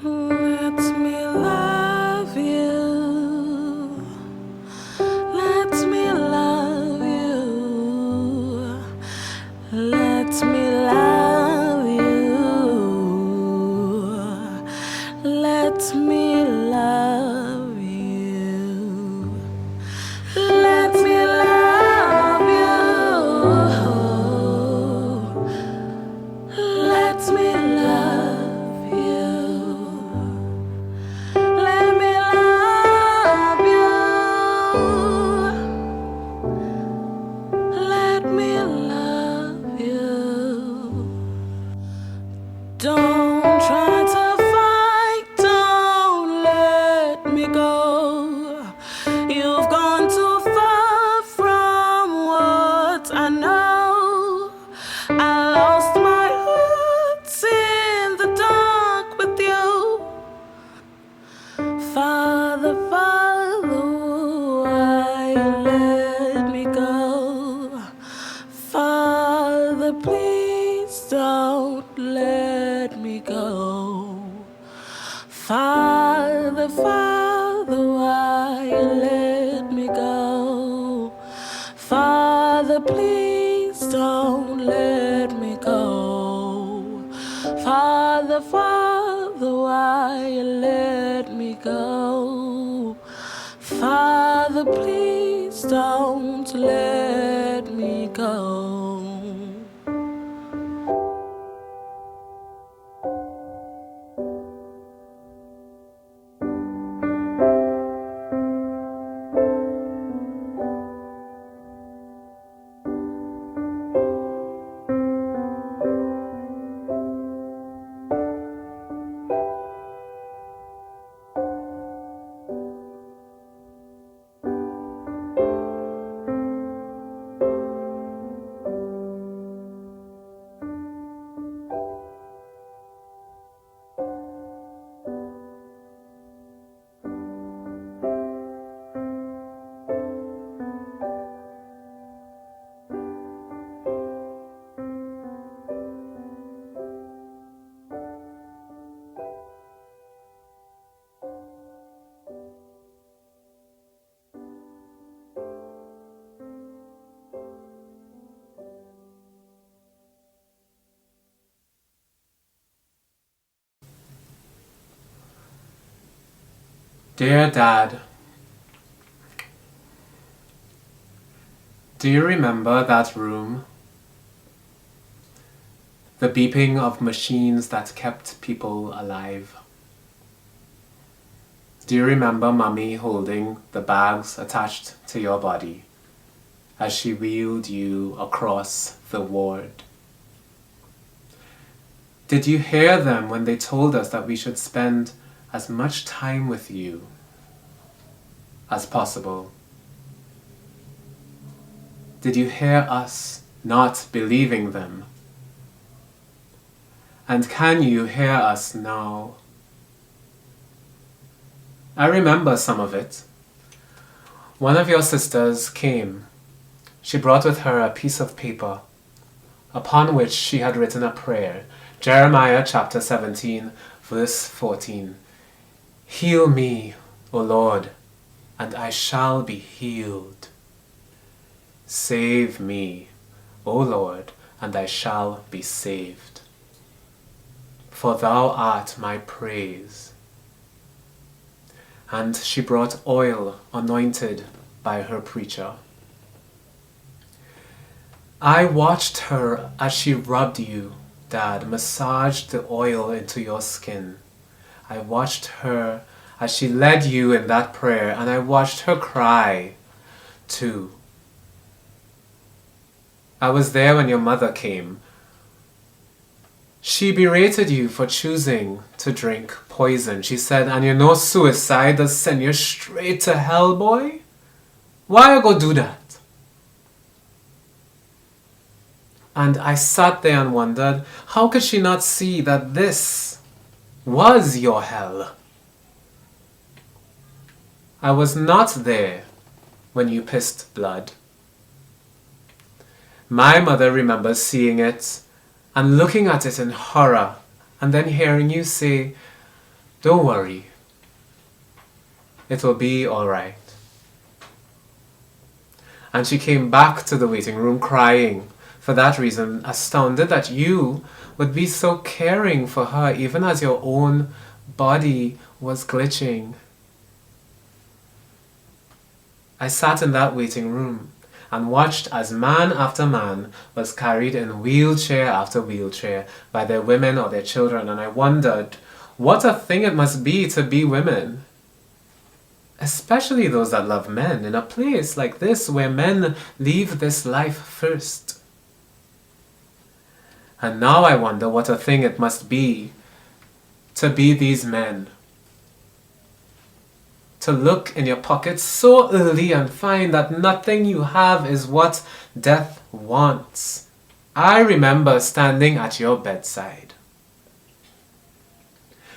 Let me love you. Let me love you. Let me love you. Let me love you. Let me love you. Let me love you. Let me love you. Let me love you. Don't try to fight, don't let me go. You've gone too far from what I know. I lost my heart in the dark with you. Father, Father, why you let me go? Father, please don't let me go. Father, Father, why you let me go? Father, please don't let me go. Father, Father, why you let me go? Father, please don't let me go. Dear Dad, do you remember that room? The beeping of machines that kept people alive. Do you remember Mummy holding the bags attached to your body as she wheeled you across the ward? Did you hear them when they told us that we should spend as much time with you as possible? Did you hear us not believing them? And can you hear us now? I remember some of it. One of your sisters came. She brought with her a piece of paper, upon which she had written a prayer. Jeremiah chapter 17, verse 14. Heal me, O Lord, and I shall be healed. Save me, O Lord, and I shall be saved. For thou art my praise. And she brought oil anointed by her preacher. I watched her as she rubbed you, Dad, massaged the oil into your skin. I watched her as she led you in that prayer, and I watched her cry, too. I was there when your mother came. She berated you for choosing to drink poison. She said, and you know suicide does send you straight to hell, boy? Why you go do that? And I sat there and wondered, how could she not see that this was your hell? I was not there when you pissed blood. My mother remembers seeing it and looking at it in horror, and then hearing you say, don't worry, it will be all right. And she came back to the waiting room crying, for that reason astounded that you would be so caring for her even as your own body was glitching. I sat in that waiting room and watched as man after man was carried in wheelchair after wheelchair by their women or their children, and I wondered what a thing it must be to be women, especially those that love men, in a place like this where men leave this life first. And now I wonder what a thing it must be to be these men. To look in your pockets so early and find that nothing you have is what death wants. I remember standing at your bedside,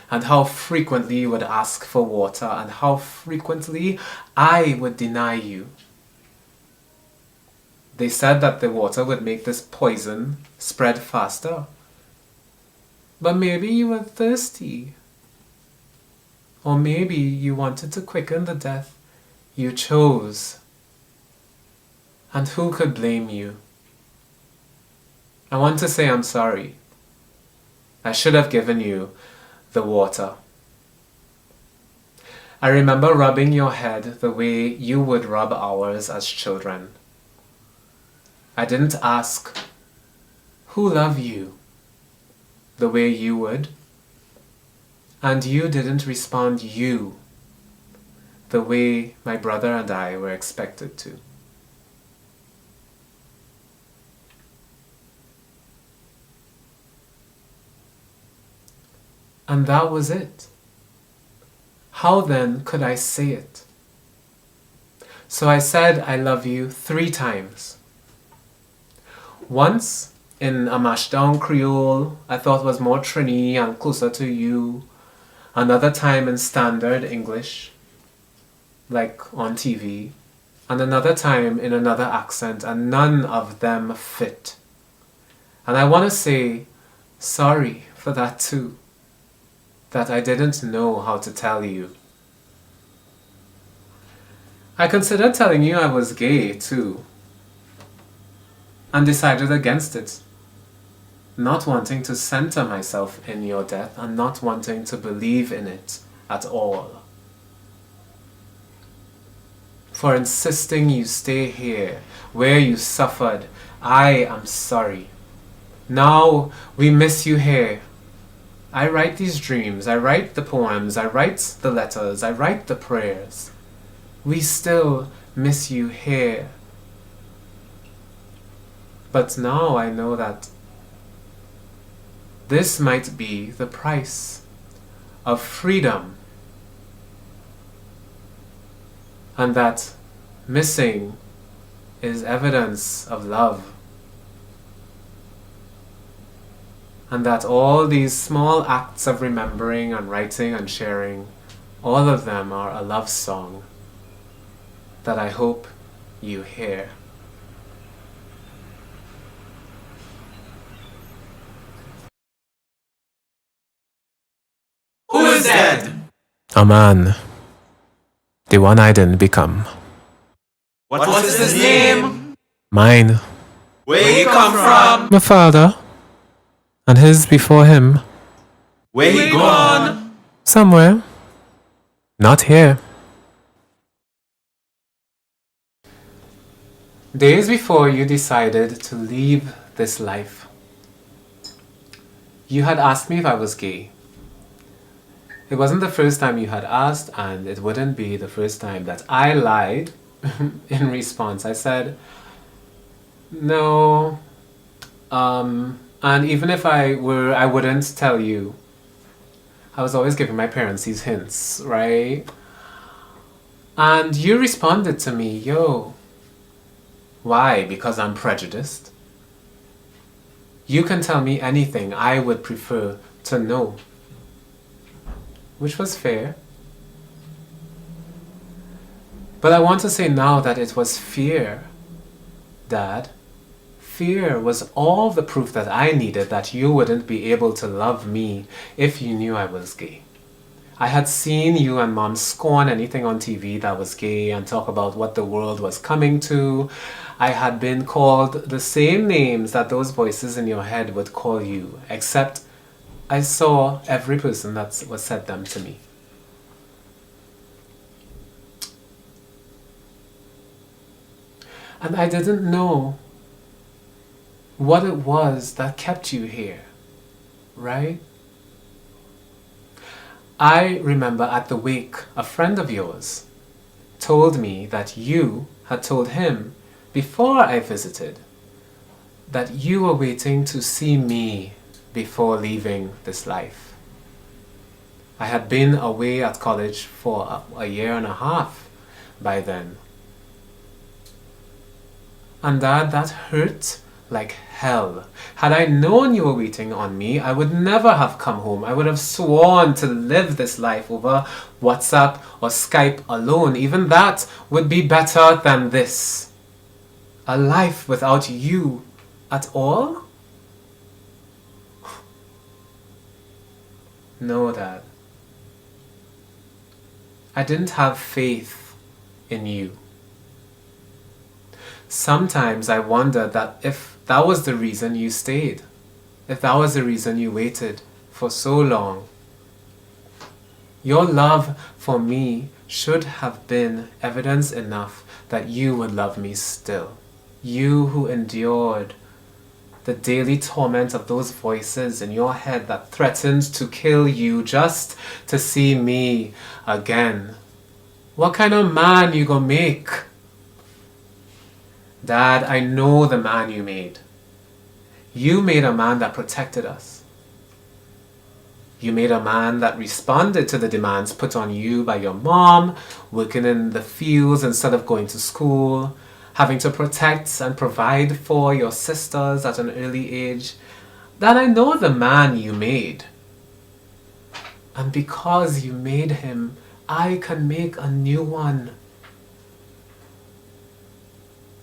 and how frequently you would ask for water, and how frequently I would deny you. They said that the water would make this poison spread faster. But maybe you were thirsty. Or maybe you wanted to quicken the death you chose. And who could blame you? I want to say I'm sorry. I should have given you the water. I remember rubbing your head the way you would rub ours as children. I didn't ask, who love you, the way you would? And you didn't respond you, the way my brother and I were expected to. And that was it. How then could I say it? So I said I love you 3 times. Once in a mashed down Creole I thought was more Trini and closer to you. Another time in standard English, like on TV. And another time in another accent, and none of them fit. And I want to say sorry for that too. That I didn't know how to tell you. I considered telling you I was gay too, and decided against it, not wanting to center myself in your death and not wanting to believe in it at all. For insisting you stay here, where you suffered, I am sorry. Now we miss you here. I write these dreams, I write the poems, I write the letters, I write the prayers. We still miss you here. But now I know that this might be the price of freedom, and that missing is evidence of love, and that all these small acts of remembering and writing and sharing All of them are a love song that I hope you hear. Who is dead? A man. The one I didn't become. What was his name? Mine. Where he come from? My father. And his before him. Where he gone? Somewhere. Not here. Days before you decided to leave this life, you had asked me if I was gay. It wasn't the first time you had asked, and it wouldn't be the first time that I lied in response. I said, no, and even if I were, I wouldn't tell you. I was always giving my parents these hints, right? And you responded to me, yo, why? Because I'm prejudiced? You can tell me anything, I would prefer to know. Which was fair. But I want to say now that it was fear, Dad. Fear was all the proof that I needed that you wouldn't be able to love me if you knew I was gay. I had seen you and Mom scorn anything on TV that was gay and talk about what the world was coming to. I had been called the same names that those voices in your head would call you, except I saw every person that was said them to me. And I didn't know what it was that kept you here, right? I remember at the wake, a friend of yours told me that you had told him before I visited that you were waiting to see me before leaving this life. I had been away at college for a year and a half by then. And Dad, that hurt like hell. Had I known you were waiting on me, I would never have come home. I would have sworn to live this life over WhatsApp or Skype alone. Even that would be better than this. A life without you at all? No, Dad. I didn't have faith in you. Sometimes I wondered that if that was the reason you stayed, if that was the reason you waited for so long. Your love for me should have been evidence enough that you would love me still. You who endured the daily torment of those voices in your head that threatened to kill you just to see me again. What kind of man you gonna make? Dad, I know the man you made. You made a man that protected us. You made a man that responded to the demands put on you by your mom, working in the fields instead of going to school, having to protect and provide for your sisters at an early age. Dad, I know the man you made. And because you made him, I can make a new one.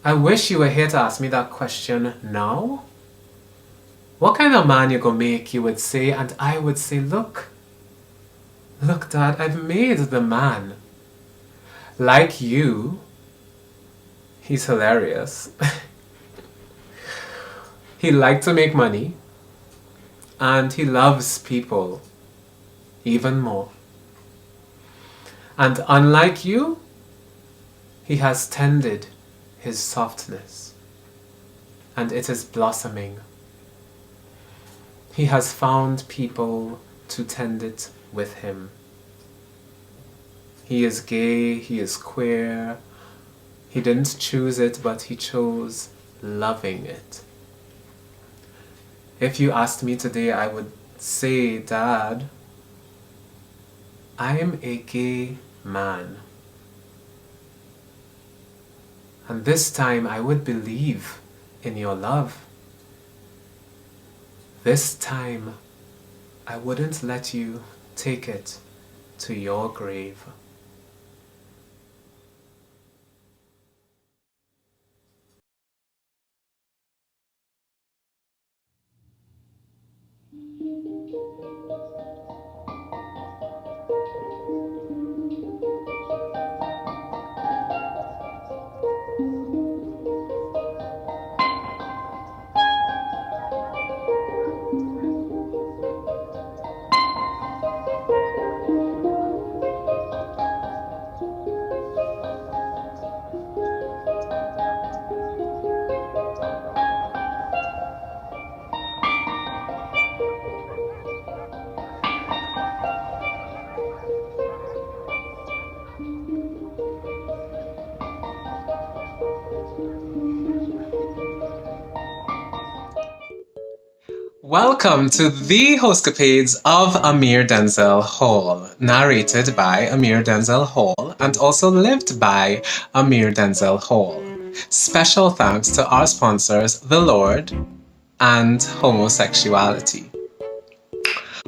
I wish you were here to ask me that question now. What kind of man you gonna make, you would say, and I would say, look, Dad, I've made the man. Like you, he's hilarious. He liked to make money, and he loves people even more. And unlike you, he has tended his softness, and it is blossoming. He has found people to tend it with him. He is gay, he is queer. He didn't choose it, but he chose loving it. If you asked me today, I would say, Dad, I am a gay man. And this time I would believe in your love. This time I wouldn't let you take it to your grave. Welcome to the Hostcapades of Amir Denzel Hall, narrated by Amir Denzel Hall and also lived by Amir Denzel Hall. Special thanks to our sponsors, The Lord and Homosexuality.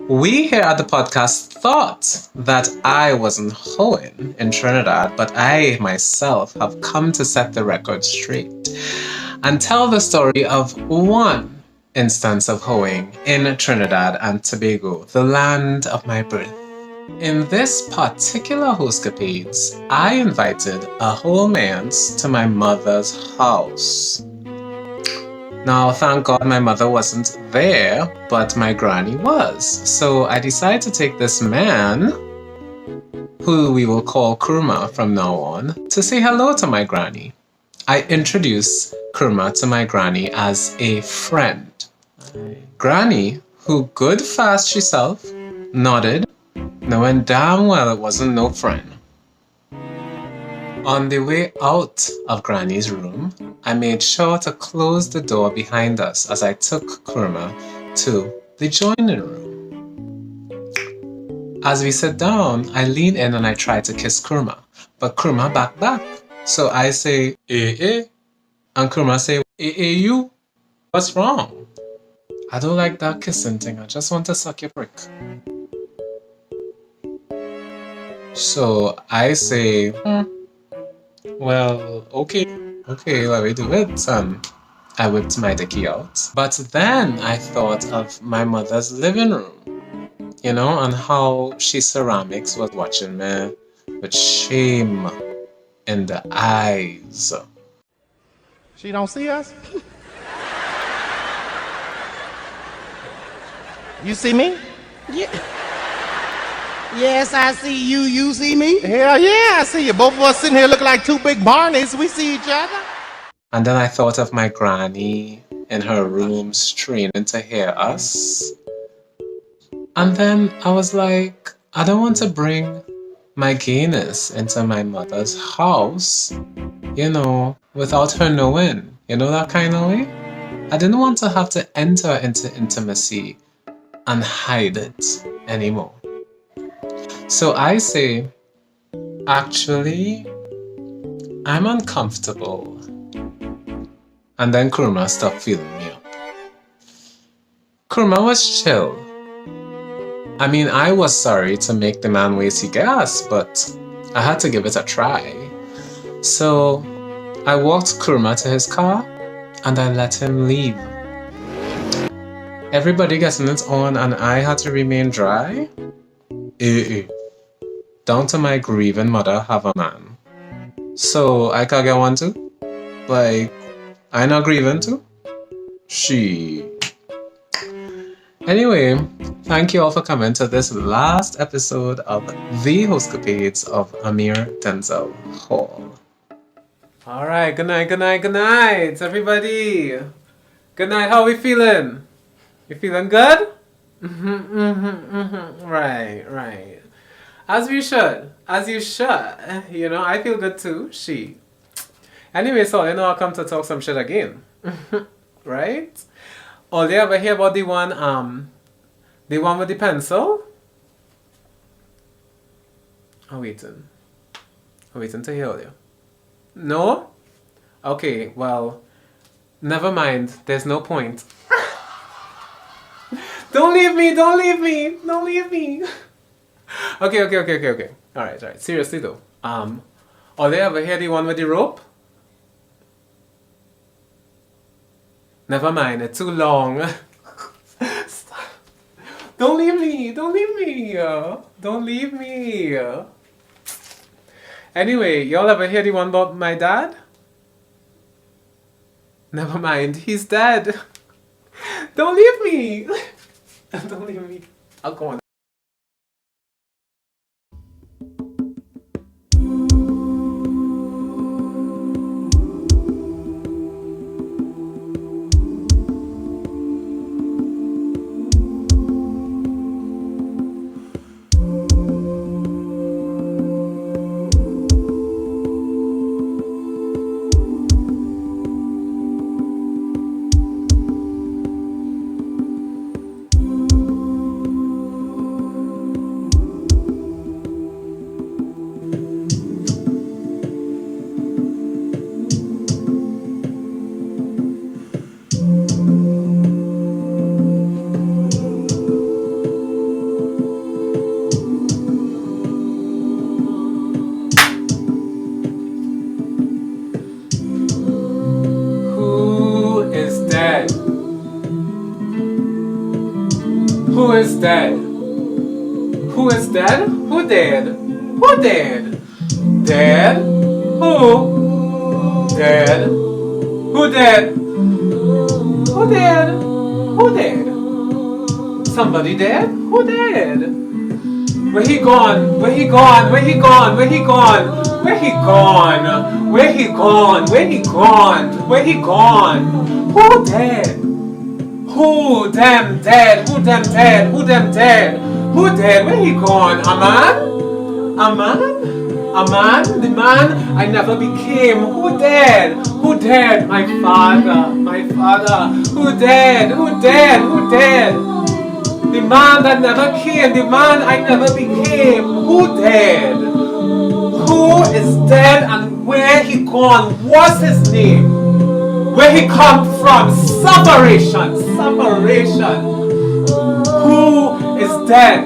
We here at the podcast thought that I wasn't hoeing in Trinidad, but I myself have come to set the record straight and tell the story of one instance of hoeing in Trinidad and Tobago, the land of my birth. In this particular Hostcapades, I invited a whole man's to my mother's house. Now, thank God my mother wasn't there, but my granny was. So I decided to take this man, who we will call Kurma from now on, to say hello to my granny. I introduced Kurma to my granny as a friend. Granny, who good fast herself, nodded, knowing damn well it wasn't no friend. On the way out of Granny's room, I made sure to close the door behind us as I took Kurma to the joining room. As we sit down, I lean in and I try to kiss Kurma, but Kurma back. So I say, eh, and Kurma say, you, what's wrong? I don't like that kissing thing, I just want to suck your prick. So I say, well, okay, let me do it. I whipped my dicky out. But then I thought of my mother's living room, and how she ceramics was watching me with shame in the eyes. She don't see us? You see me? Yeah. Yes, I see you. You see me? Hell yeah, I see you. Both of us sitting here looking like two big Barneys. We see each other. And then I thought of my granny in her room straining to hear us. And then I was like, I don't want to bring my gayness into my mother's house, without her knowing. That kind of way? I didn't want to have to enter into intimacy and hide it anymore. So I say, actually, I'm uncomfortable. And then Kurma stopped feeling me up. Kurma was chill. I mean, I was sorry to make the man waste his gas, but I had to give it a try. So I walked Kurma to his car and I let him leave. Everybody getting it on and I had to remain dry? Down to my grieving mother have a man. So I can get one too? Like, I not grieving too? She. Anyway, thank you all for coming to this last episode of the Hostcapades of Amir Denzel Hall. Alright, good night, everybody. Good night, how we feeling? You feeling good? Right. As you should. I feel good too. She. Anyway, so I'll come to talk some shit again. Right? Oh, you ever hear about the one with the pencil? I'm waiting to hear you. No? Okay, well, never mind. There's no point. Don't leave me. Okay. All right. Seriously though. Are they ever hear the one with the rope? Never mind, it's too long. Don't leave me. Don't leave me. Anyway, y'all ever hear the one about my dad? Never mind, he's dead. Don't leave me. Don't leave me. I'll go on. Who is dead? Who is dead? Who dead? Who dead? Dead? Who? Dead? Who dead? Who dead? Who dead? Somebody dead? Who dead? Where he gone? Where he gone? Where he gone? Where he gone? Where he gone? Where he gone? Where he gone? Where he gone? Who dead? Who them dead? Who them dead? Who them dead? Who dead? Where he gone? A man? A man? A man? The man I never became. Who dead? Who dead? My father. My father. Who dead? Who dead? Who dead? The man that never came. The man I never became. Who dead? Who is dead and where he gone? What's his name? Where he come from? Separation. Separation. Who is dead?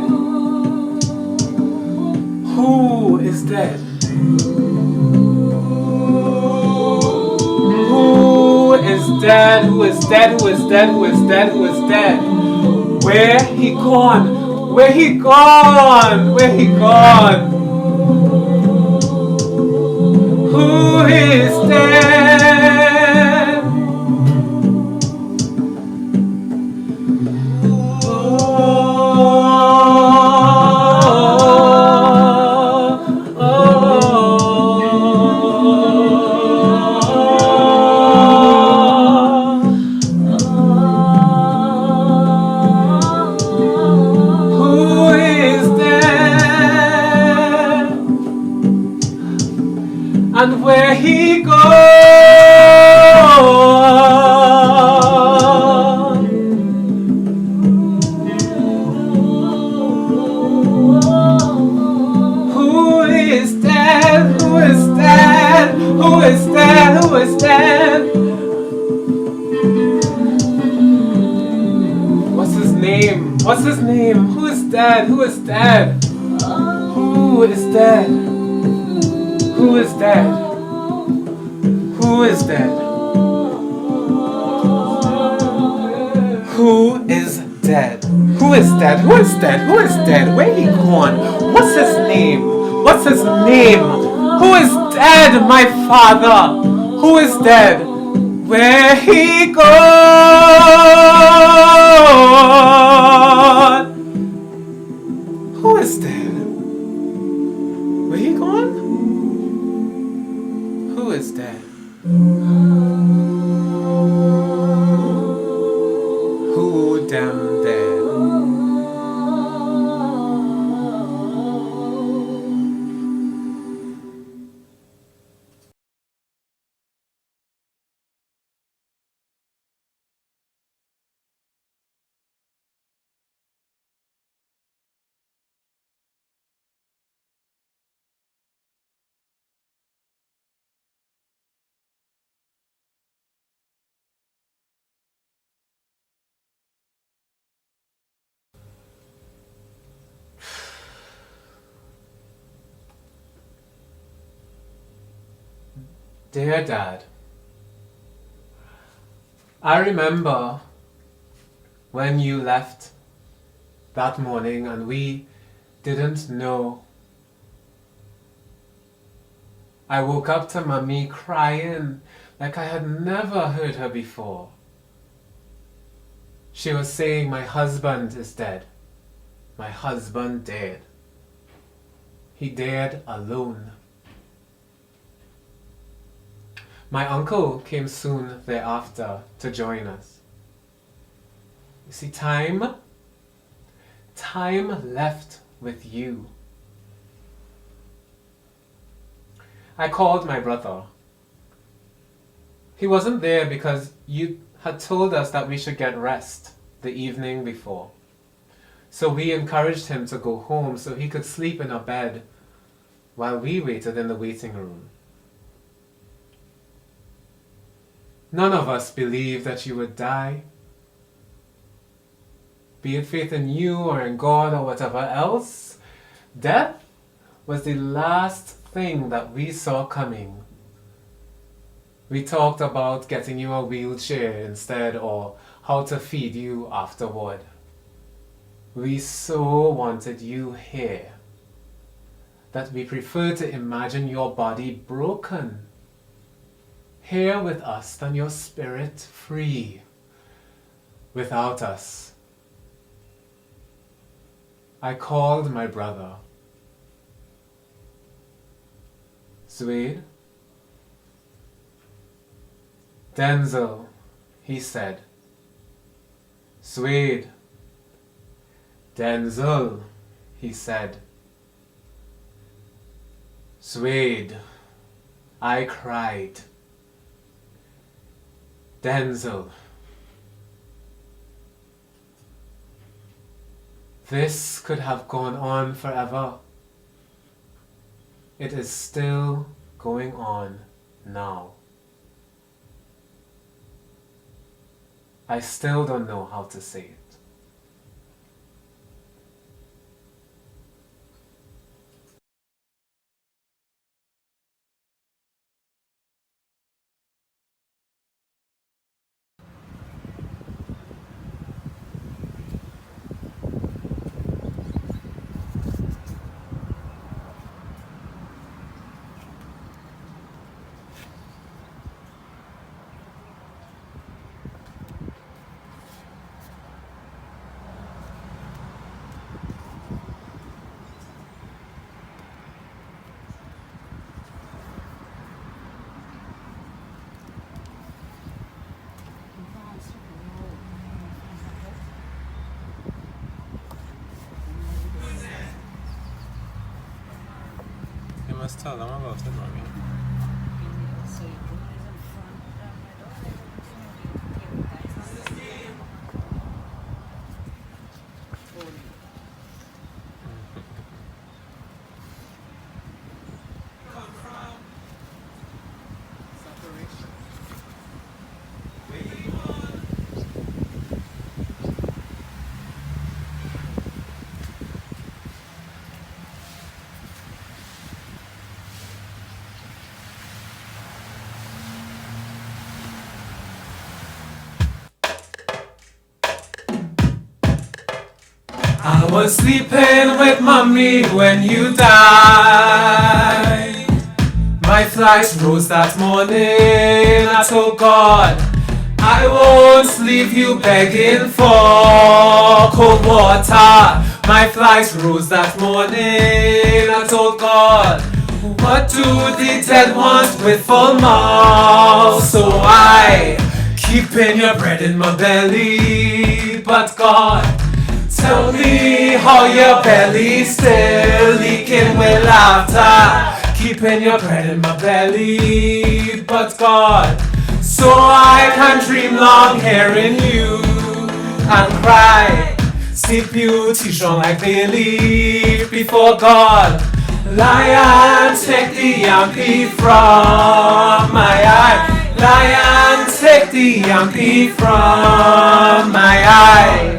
Who is dead? Who is dead? Who is dead? Who is dead? Who is dead? Who is dead? Where he gone? Where he gone? Where he gone? Who is dead? And where he goes, who is dead? Who is dead? Who is dead? Who is dead? What's his name? What's his name? Who is dead? Who is dead? Who is dead? Who is dead? Who is dead? Who is dead? Who is dead? Who is dead? Who is dead? Where he gone? What's his name? What's his name? Who is dead? My father. Who is dead? Where he gone? Who is dead? Where he gone? Who is dead? Who damn dead? Dear Dad, I remember when you left that morning and we didn't know. I woke up to Mommy crying like I had never heard her before. She was saying, my husband is dead. My husband dead. He died alone. My uncle came soon thereafter to join us. You see, time left with you. I called my brother. He wasn't there because you had told us that we should get rest the evening before. So we encouraged him to go home so he could sleep in a bed while we waited in the waiting room. None of us believed that you would die. Be it faith in you or in God or whatever else, death was the last thing that we saw coming. We talked about getting you a wheelchair instead or how to feed you afterward. We so wanted you here that we prefer to imagine your body broken here with us than your spirit free without us. I called my brother. Xoë, Denzel, he said. Xoë, Denzel, he said. Xoë, I cried. Denzel. This could have gone on forever. It is still going on now. I still don't know how to say it. Let's tell them about it, mommy. I was sleeping with mommy when you died. My flight rose that morning. I told God I won't leave you begging for cold water. My flight rose that morning. I told God, what do the dead want with full mouths? So I keeping your bread in my belly. But God, tell me how your belly's still leaking with laughter. Keeping your bread in my belly. But God, so I can dream long hearing you and cry. Sleep beauty strong like Bailey before God. Lion, take the yampy from my eye. Lion, take the yampy from my eye.